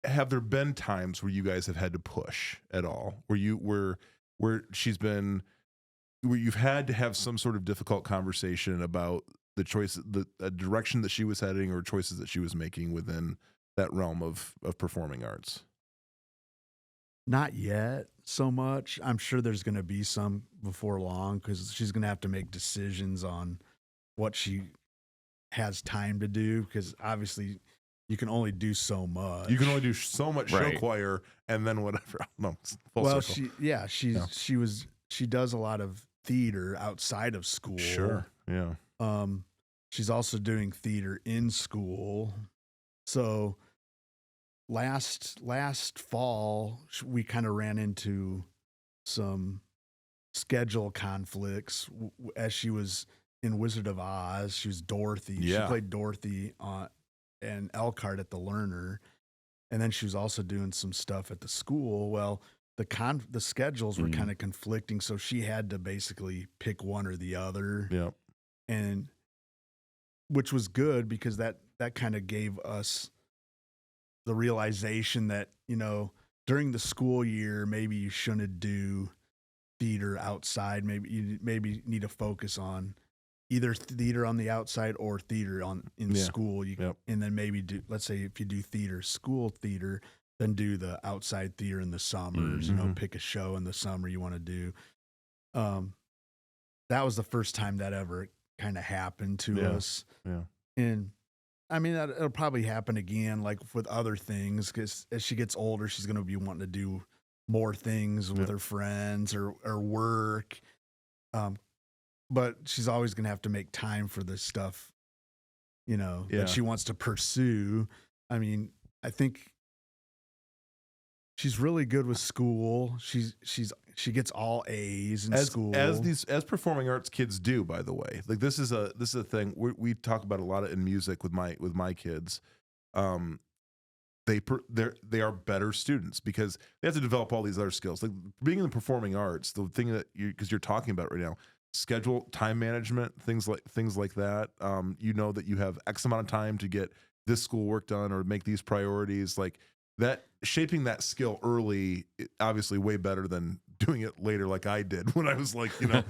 have there been times where you guys have had to push at all, where you've had to have some sort of difficult conversation about the choice, the direction that she was heading, or choices that she was making within that realm of performing arts? Not yet so much. I'm sure there's going to be some before long because she's going to have to make decisions on what she has time to do, because obviously you can only do so much. You can only do so much show Right. choir and then whatever. No, full well, circle. she does a lot of theater outside of school. Sure. Yeah. She's also doing theater in school. So last fall, we kind of ran into some schedule conflicts as she was in Wizard of Oz. She was Dorothy. Yeah. She played Dorothy and Elkhart at the Learner, and then she was also doing some stuff at the school. Well, the schedules were kind of conflicting, so she had to basically pick one or the other. Yeah. And which was good because that kind of gave us the realization that, during the school year, maybe you shouldn't do theater outside. Maybe you need to focus on either theater on the outside or theater in school. And then maybe let's say if you do school theater, then do the outside theater in the summers, pick a show in the summer you want to do. That was the first time that ever kind of happened to us. Yeah. And I mean, it'll probably happen again, like with other things, because as she gets older, she's going to be wanting to do more things with her friends or work. But she's always going to have to make time for the stuff, that she wants to pursue. I mean, I think she's really good with school. She gets all A's in school. As performing arts kids do, by the way. Like this is a thing we talk about a lot in music with my kids. They are better students because they have to develop all these other skills. Like being in the performing arts, the thing that because you're talking about right now, schedule, time management, things like that. That you have X amount of time to get this schoolwork done or make these priorities. Like that, shaping that skill early, obviously way better than doing it later, like I did when I was like, I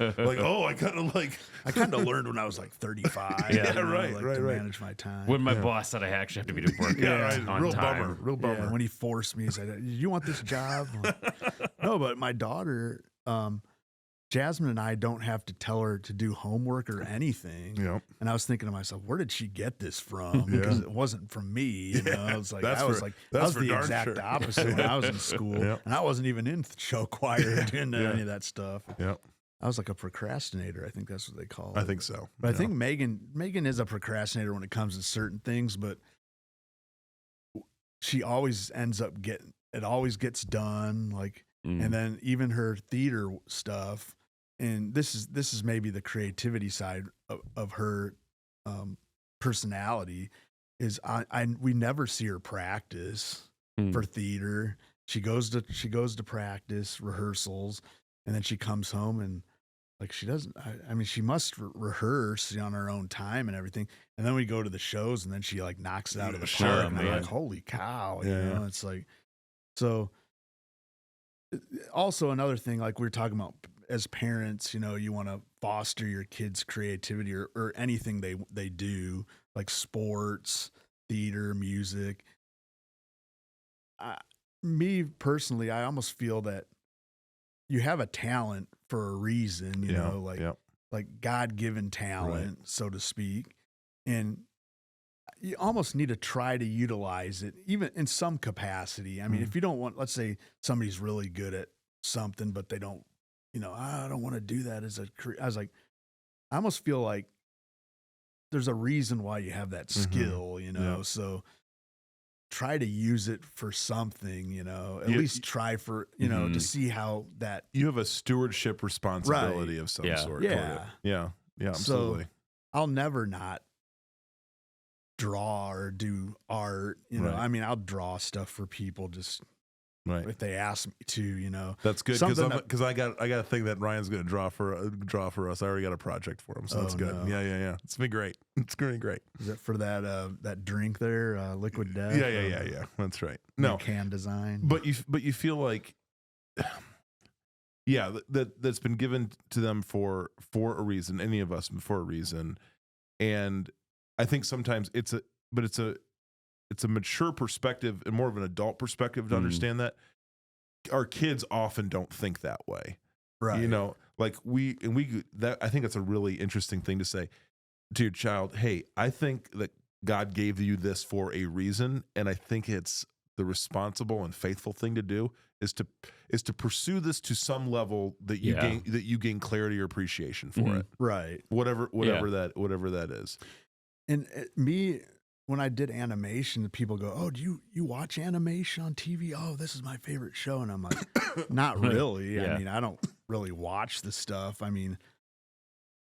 kind of learned when I was like 35. Yeah, to right. manage my time. When my boss said I actually have to be to work on real time. bummer. Yeah, when he forced me, he said, "You want this job?" No, but my daughter, Jasmine, and I don't have to tell her to do homework or anything. Yep. And I was thinking to myself, where did she get this from? Because it wasn't from me. It's like I was the exact opposite when I was in school, and I wasn't even in show choir doing any of that stuff. Yep. I was like a procrastinator. I think that's what they call it. I think so. But I think Megan is a procrastinator when it comes to certain things, but she always ends up it always gets done. Like, and then even her theater stuff, and this is maybe the creativity side of her personality, is we never see her practice for theater. She goes to practice rehearsals, and then she comes home and like she doesn't. I mean, she must rehearse on her own time and everything. And then we go to the shows, and then she like knocks it out of the Sure, park. And I'm man. like, holy cow! Yeah, You know, yeah. it's like so. Also, another thing, like we were talking about as parents, you know, you want to foster your kids' creativity or anything they do, like sports, theater, music. Me personally, I almost feel that you have a talent for a reason, you know, like God-given talent, so to speak, and you almost need to try to utilize it, even in some capacity. I mean, if you don't want, let's say somebody's really good at something, but they don't, you know, I don't want to do that as a career. I was like, I almost feel like there's a reason why you have that skill, you know, Yeah. so try to use it for something, you know, at You- least try for, you know, to see how that, You have a stewardship responsibility of some Yeah. sort. toward Yeah. it. Yeah. Yeah. Absolutely. So I'll never not draw or do art, you know. Right. I mean, I'll draw stuff for people just Right. if they ask me to, you know. That's good Something that- because I got a thing that Ryan's going to draw for us. I already got a project for him, so that's Oh, good. no. Yeah. It's been great. It's going to be great. Is it for that drink there, Liquid Death? Yeah. That's right. No, Can design. but you feel like, yeah, that's been given to them for a reason. Any of us for a reason, and I think sometimes it's a mature perspective and more of an adult perspective to understand that our kids often don't think that way. right. You know, like I think that's a really interesting thing to say to your child. Hey, I think that God gave you this for a reason, and I think it's the responsible and faithful thing to do is to pursue this to some level that you gain clarity or appreciation for it. Right. Whatever that is. And me, when I did animation, people go, "Oh, do you watch animation on TV? Oh, this is my favorite show." And I'm like, "Not really. Yeah. I mean, I don't really watch the stuff. I mean,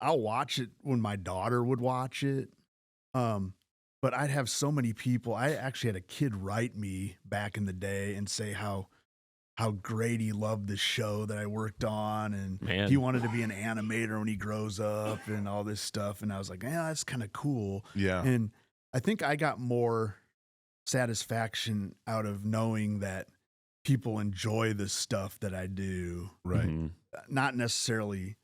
I'll watch it when my daughter would watch it. But I'd have so many people. I actually had a kid write me back in the day and say how great he loved the show that I worked on, and Man. he wanted to be an animator when he grows up and all this stuff. And I was like, yeah, that's kind of cool. Yeah. And I think I got more satisfaction out of knowing that people enjoy the stuff that I do. Right. Mhm. Not necessarily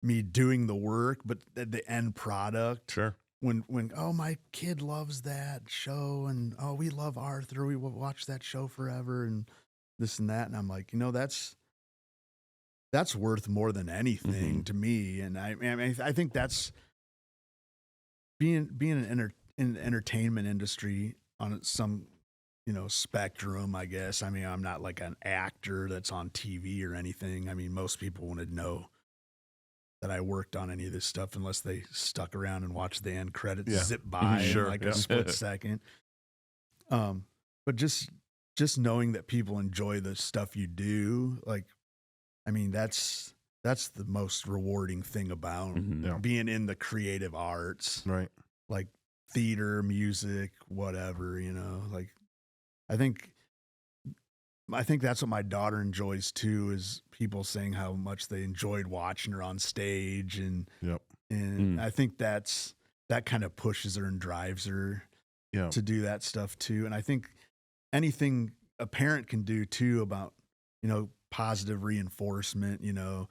me doing the work, but the end product. Sure. When oh, my kid loves that show, and oh, we love Arthur, we will watch that show forever, and this and that. And I'm like, you know, that's worth more than anything to me. And I mean, I think that's being in the entertainment industry on some, you know, spectrum, I guess. I mean, I'm not like an actor that's on TV or anything. I mean, most people wouldn't know that I worked on any of this stuff unless they stuck around and watched the end credits zip by Sure, in like yeah. a split second. But just knowing that people enjoy the stuff you do, like, I mean, that's the most rewarding thing about Mhm. being in the creative arts, Right. like theater, music, whatever, you know. Like, I think that's what my daughter enjoys too, is people saying how much they enjoyed watching her on stage, and Yep. I think that kind of pushes her and drives her Yeah. to do that stuff too. And I think anything a parent can do too about, you know, positive reinforcement, you know,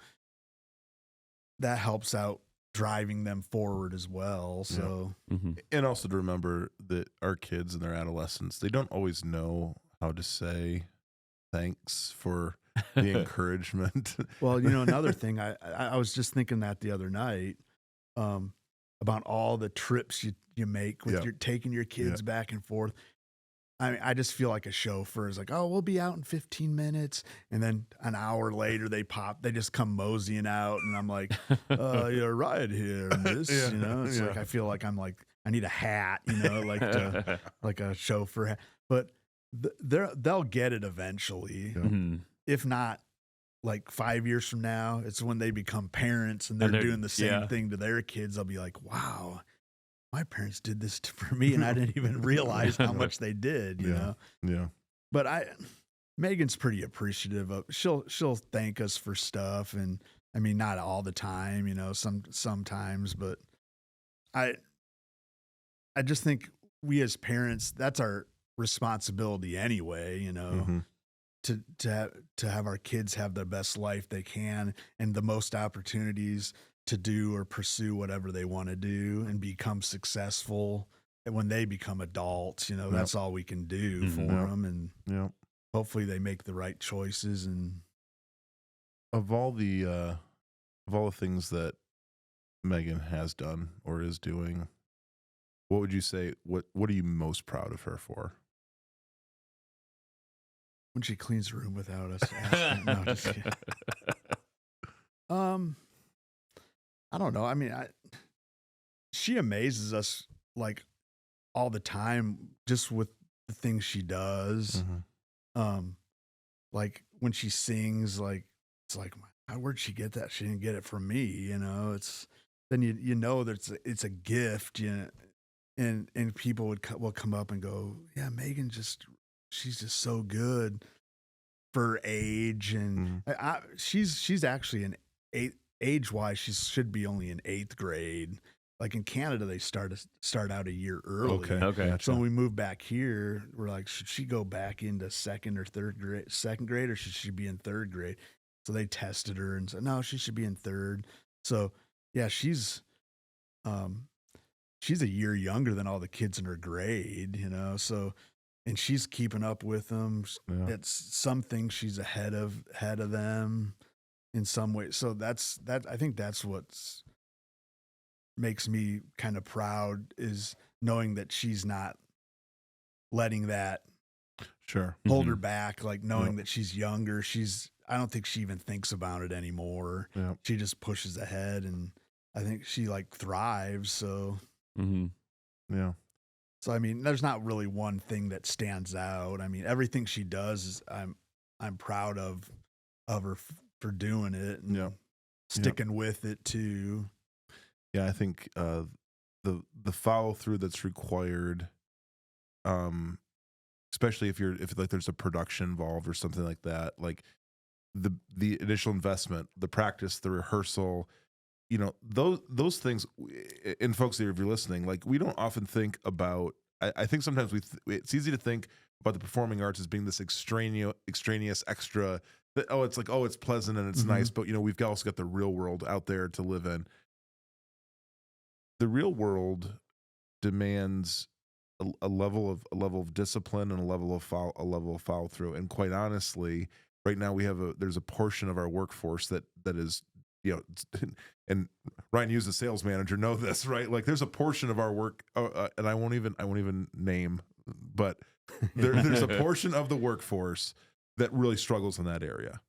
that helps out driving them forward as well. So Mhm. And also to remember that our kids in their adolescence, they don't always know how to say thanks for the encouragement. well, you know, another thing, I was just thinking that the other night, about all the trips you make with Yep. your taking your kids back and forth. I mean, I just feel like a chauffeur is like, oh, we'll be out in 15 minutes. And then an hour later they just come moseying out. And I'm like, you're right here, miss. Yeah, You know, it's like, yeah. I feel like I'm like, I need a hat, you know, like like a chauffeur hat. But they'll get it eventually. Yeah. Mhm. If not, like 5 years from now, it's when they become parents and they're doing the same thing to their kids. They'll be like, wow, my parents did this for me, and I didn't even realize how much they did, you know? Yeah. But Megan's pretty appreciative of, she'll thank us for stuff. And I mean, not all the time, sometimes, but I I just think we as parents, that's our responsibility anyway, Mm-hmm. to have our kids have the best life they can and the most opportunities to do or pursue whatever they want to do and become successful. And when they become adults, Yep. that's all we can do for Mhm. Yep. them. And Yeah. hopefully they make the right choices. And Of all the things that Megan has done or is doing, what would you say? What are you most proud of her for? when she cleans the room without us asking, no, just kidding. Um, I don't know. I mean, she amazes us like all the time just with the things she does. Mm-hmm. Um, like when she sings, like it's like, where'd she get that? She didn't get it from me, It's then that it's a gift, and people will come up and go, yeah, Megan she's just so good for her age, and Mm-hmm. she's actually an age wise, she should be only in 8th grade. Like in Canada, they start out a year early. Okay. Okay. Gotcha. So when we moved back here, we're like, should she go back into 2nd or 3rd grade, 2nd grade, or should she be in 3rd grade? So they tested her and said, no, she should be in 3rd. So yeah, she's a year younger than all the kids in her grade, So, and she's keeping up with them. Yeah. It's some things she's ahead of them in some ways. So I think that's what's makes me kind of proud, is knowing that she's not letting that Sure. hold her Mhm. back, like knowing that she's younger. I don't think she even thinks about it anymore. Yeah. She just pushes ahead, and I think she like thrives. So Mhm. Yeah. I mean, there's not really one thing that stands out. I mean, everything she does is I'm proud of her for doing it and Yeah. sticking with it too. Yeah. I think the follow through that's required, um, especially if like there's a production involved or something like that, like the initial investment, the practice, the rehearsal, those things. And folks, if you're listening, like we don't often think about. I think sometimes it's easy to think about the performing arts as being this extraneous extra. That it's like, it's pleasant and it's Mhm. nice, but we've also got the real world out there to live in. The real world demands a level of discipline and a level of follow through. And quite honestly, right now there's a portion of our workforce that is, and Ryan, you as a sales manager know this, right? Like there's a portion of our work, and I won't even name, but there's a portion of the workforce that really struggles in that area.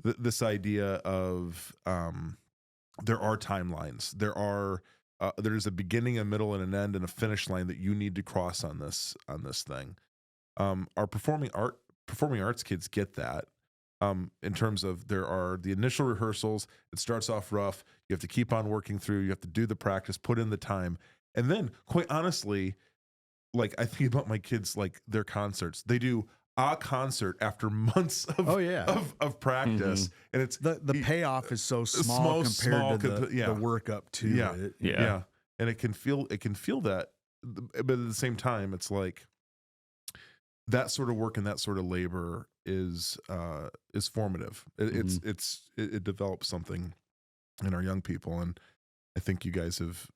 This idea of there are timelines, there's a beginning, a middle, and an end, and a finish line that you need to cross on this thing. Our performing arts kids get that. In terms of there are the initial rehearsals, it starts off rough. You have to keep on working through. You have to do the practice, put in the time, and then, quite honestly, like I think about my kids, like their concerts. They do a concert after months of Oh, yeah. of practice, and it's The payoff is so small compared to the work up to Yeah. it. Yeah. and it can feel that, but at the same time, it's like that sort of work and that sort of labor is formative. It develops something in our young people, and I think you guys have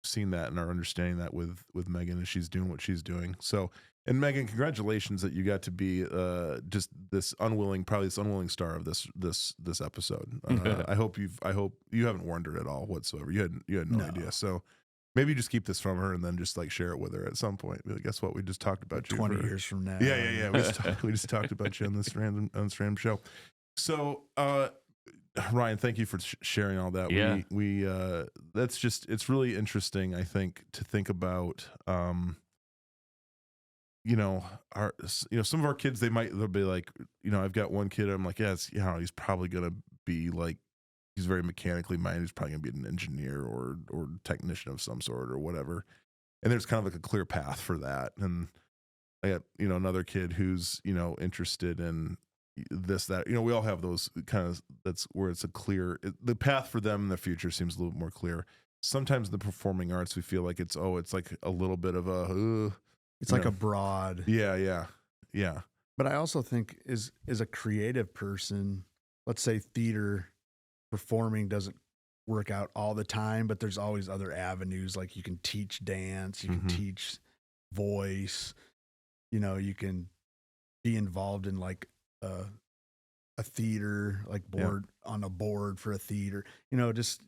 seen that and are understanding that with Megan as she's doing what she's doing. So, and Megan, congratulations that you got to be just this unwilling star of this episode. I hope you haven't warned her at all whatsoever. You had no No. idea. So maybe you just keep this from her and then just like share it with her at some point. Be like, guess what? We just talked about you 20 for- years from now. Yeah. We just talked about you on this random show. So, Ryan, thank you for sharing all that. Yeah. We it's really interesting, I think, to think about, some of our kids, they'll be like, I've got one kid, I'm like, yeah, he's probably going to be like, he's very mechanically minded. He's probably going to be an engineer or technician of some sort or whatever. And there's kind of like a clear path for that. And I got, another kid who's, interested in this, that, you know, we all have those kind of, that's where it's a clear, the path for them in the future seems a little more clear. Sometimes in the performing arts, we feel like it's like a little bit of a, It's like a broad. yeah. But I also think is a creative person, let's say theater performing doesn't work out all the time, but there's always other avenues. Like you can teach dance, you can teach voice, you know, you can be involved in like a theater, like on a board for a theater, you know, just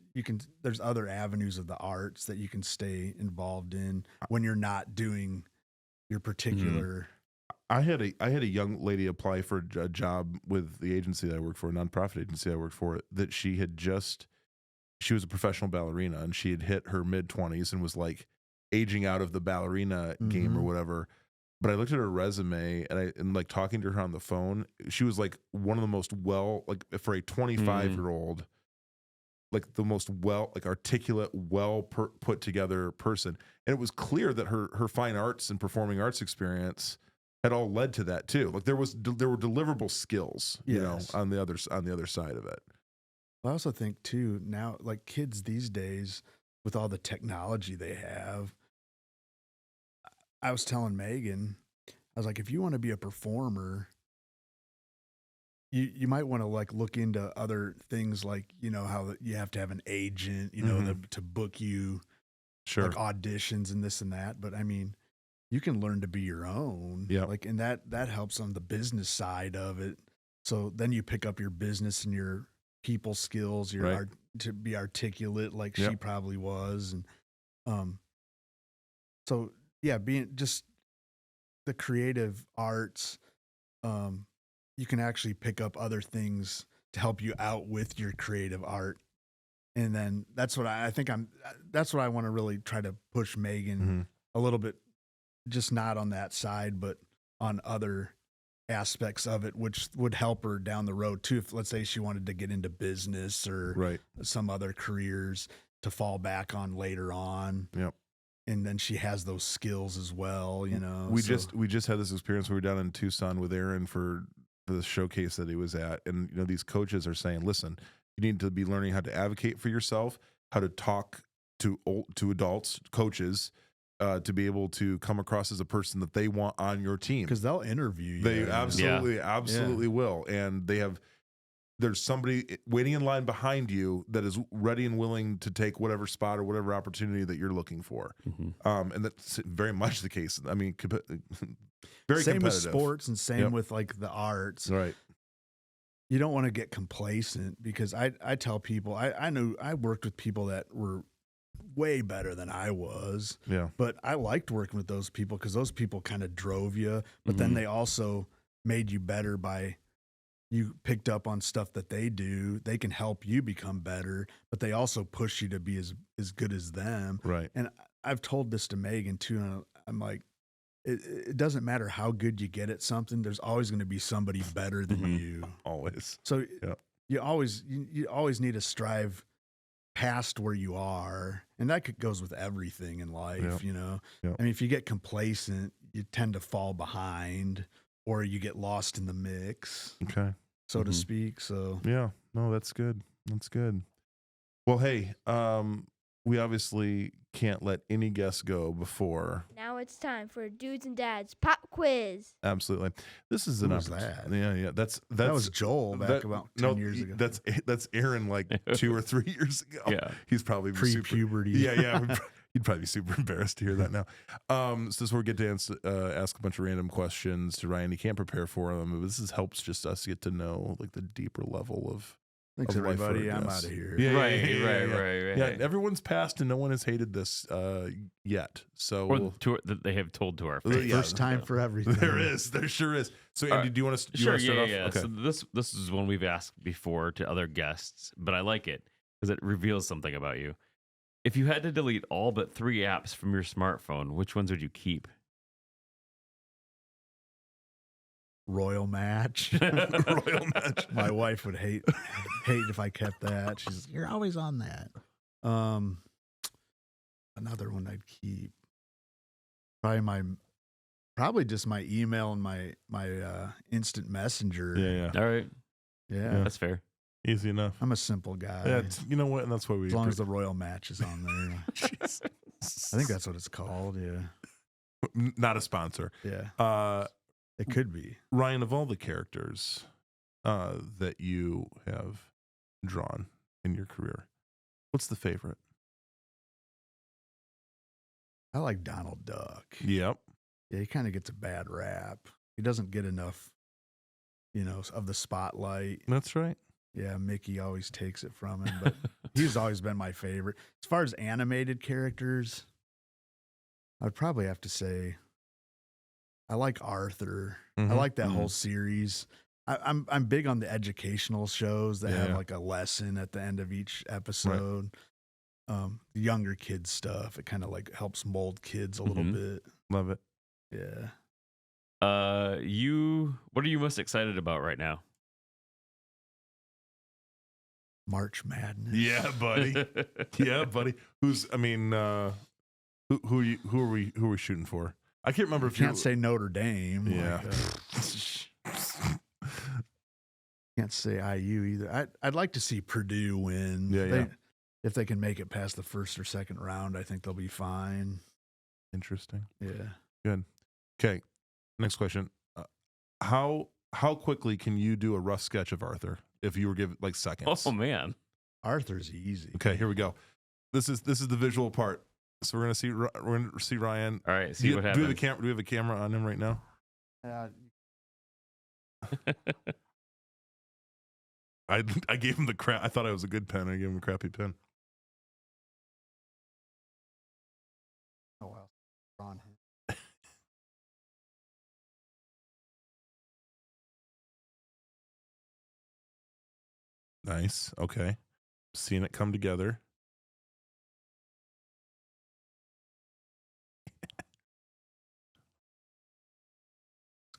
there's other avenues of the arts that you can stay involved in when you're not doing your particular. I had a young lady apply for a job with the agency that I work for, a nonprofit agency I worked for, that she was a professional ballerina, and she had hit her mid-20s and was like aging out of the ballerina game or whatever. But I looked at her resume, and like talking to her on the phone, she was like one of the most for a 25-year-old, like the most articulate, put together person. And it was clear that her fine arts and performing arts experience had all led to that too. Like there were deliverable skills, you know, on the other side of it. I also think too, now, like kids these days with all the technology they have, I was telling Megan, I was like, if you want to be a performer, you might want to like look into other things, like, you know, how you have to have an agent, you know, to book you, like auditions and this and that. But I mean, you can learn to be your own. Yeah. Like, and that helps on the business side of it. So then you pick up your business and your people skills, to be articulate, like she probably was. And, so yeah, being just the creative arts, you can actually pick up other things to help you out with your creative art. And then that's what that's what I want to really try to push Megan a little bit, just not on that side, but on other aspects of it, which would help her down the road too. If let's say she wanted to get into business or some other careers to fall back on later on. Yep. And then she has those skills as well, you know. We just had this experience. We were down in Tucson with Aaron for the showcase that he was at, and you know, these coaches are saying, listen, you need to be learning how to advocate for yourself, how to talk to adults, coaches, to be able to come across as a person that they want on your team, because they'll interview you. They absolutely will, and there's somebody waiting in line behind you that is ready and willing to take whatever spot or whatever opportunity that you're looking for. And that's very much the case. I mean, very same competitive. with sports and same with like the arts. Right. You don't want to get complacent, because I tell people, I know I worked with people that were way better than I was. Yeah. But I liked working with those people because those people kind of drove you, but then they also made you better by you picked up on stuff that they do. They can help you become better, but they also push you to be as good as them. Right. And I've told this to Megan too. And I'm like, it doesn't matter how good you get at something. There's always going to be somebody better than you. Always. So you always need to strive past where you are. And that goes with everything in life, you know? I mean, if you get complacent, you tend to fall behind, or you get lost in the mix, so to speak. So yeah, no, that's good. That's good. Well, hey, we obviously can't let any guests go before. Now it's time for Dudes and Dads Pop Quiz. Absolutely. This is an opportunity. Yeah. That was Joel back about 10 years ago. That's Aaron like 2 or 3 years ago. Yeah. He's probably pre-puberty. Yeah. He'd probably be super embarrassed to hear that now. So this is where we get to ask a bunch of random questions to Ryan. He can't prepare for them, but this helps just us get to know like the deeper level of. Thanks, of life everybody. for I'm us. out of here. Yeah, Right. Yeah, everyone's passed and no one has hated this yet. So that they have told to our face. First time for everything. There sure is. So Andy, do you want to start off? Yeah. Okay. So this is one we've asked before to other guests, but I like it because it reveals something about you. If you had to delete all but 3 apps from your smartphone, which ones would you keep? Royal Match. Royal Match. My wife would hate if I kept that. She's, you're always on that. Another one I'd keep. Probably Probably just my email and my instant messenger. Yeah. All right. Yeah. That's fair. Easy enough. I'm a simple guy. Yeah, you know what? And that's why we. As long as the Royal Match is on there. Jesus. I think that's what it's called. Yeah. Not a sponsor. Yeah. It could be. Ryan, of all the characters that you have drawn in your career, what's the favorite? I like Donald Duck. Yep. Yeah, he kind of gets a bad rap. He doesn't get enough, of the spotlight. That's right. Yeah, Mickey always takes it from him, but he's always been my favorite. As far as animated characters, I'd probably have to say I like Arthur. I like that whole series. I'm big on the educational shows that have like a lesson at the end of each episode. Right. The younger kids stuff, it kind of like helps mold kids a little bit. Love it. Yeah. What are you most excited about right now? March Madness. Yeah, buddy. Yeah, buddy. Who are we shooting for? I can't remember if you can't say Notre Dame. Yeah. Can't say IU either. I'd like to see Purdue win. Yeah. If they can make it past the first or second round, I think they'll be fine. Interesting. Yeah. Good. Okay. Next question. How quickly can you do a rough sketch of Arthur if you were given like seconds? Oh man. Arthur's easy. Okay, here we go. This is the visual part. So we're gonna see Ryan. All right, see what happens. Do we have a camera on him right now? I gave him the crap. I thought I was a good pen. I gave him a crappy pen. Oh well, on him. Nice. Okay. Seeing it come together.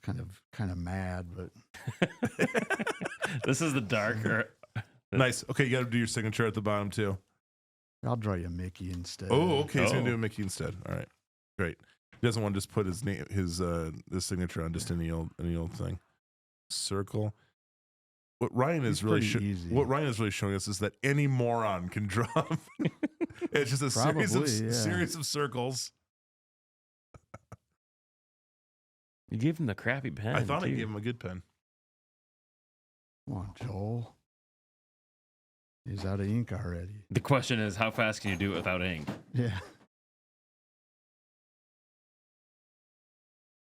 Kind of mad, but this is the darker. Nice. Okay, you got to do your signature at the bottom too. I'll draw you Mickey instead. Oh, okay. He's gonna do a Mickey instead. All right, great. He doesn't want to just put his name, his signature on just any old thing. Circle. What Ryan is really showing us is that any moron can draw. It's just a series of circles. You gave him the crappy pen. I thought I gave him a good pen. Come on, Joel. He's out of ink already. The question is, how fast can you do it without ink? Yeah.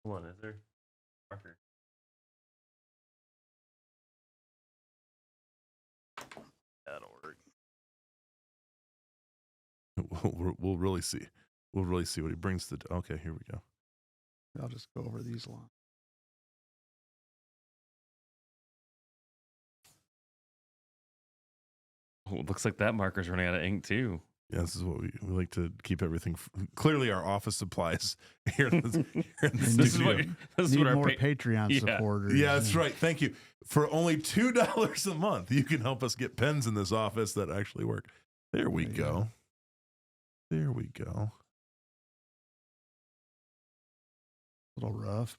Come on, is there marker? That'll work. We'll really see. We'll really see what he brings to. Okay, here we go. I'll just go over these lines. Oh, it looks like that marker's running out of ink too. Yeah, this is what we like to keep everything. Clearly, our office supplies here in the This is studio. Need more Patreon supporters. Yeah, that's right. Thank you. For only $2 a month, you can help us get pens in this office that actually work. There we go. There we go. A little rough,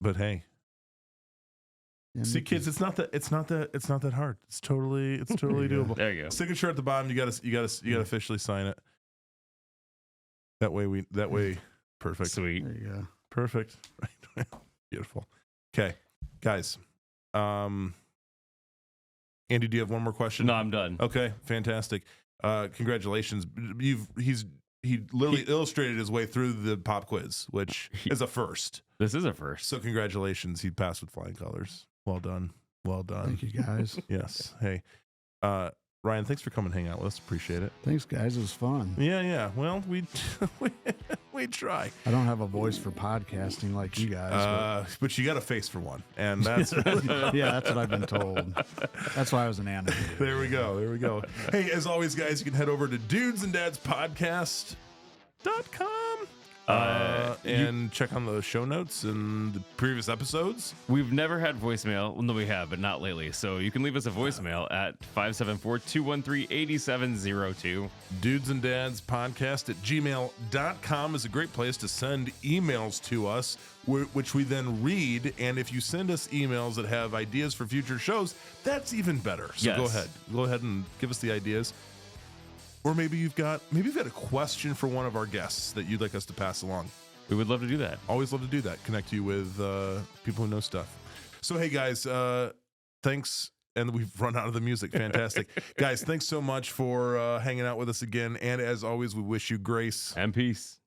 but hey. Yeah, see, kids, it's not that hard. It's totally doable. There you go. Signature at the bottom. You gotta officially sign it. That way, perfect. Sweet. There you go. Perfect. Beautiful. Okay, guys. Andy, do you have one more question? No, I'm done. Okay, fantastic. Congratulations. He literally illustrated his way through the pop quiz, which is a first. This is a first. So congratulations. He passed with flying colors. Well done. Well done. Thank you, guys. Yes. Hey, Ryan, thanks for coming and hang out with us. Appreciate it. Thanks, guys. It was fun. Yeah. Well, we try. I don't have a voice for podcasting like you guys. But you got a face for one. And that's yeah, that's what I've been told. That's why I was an animator. There we go. Hey, as always, guys, you can head over to dudesandadspodcast.com. And check on the show notes and the previous episodes. We've never had voicemail. Well, no, we have, but not lately. So you can leave us a voicemail at 574-213-8702. Dudes and Dads Podcast at gmail.com is a great place to send emails to us, which we then read. And if you send us emails that have ideas for future shows, that's even better. So Yes. Go ahead and give us the ideas. Or maybe you've got a question for one of our guests that you'd like us to pass along. We would love to do that. Always love to do that. Connect you with people who know stuff. So, hey, guys, thanks. And we've run out of the music. Fantastic. Guys, thanks so much for hanging out with us again. And as always, we wish you grace And peace.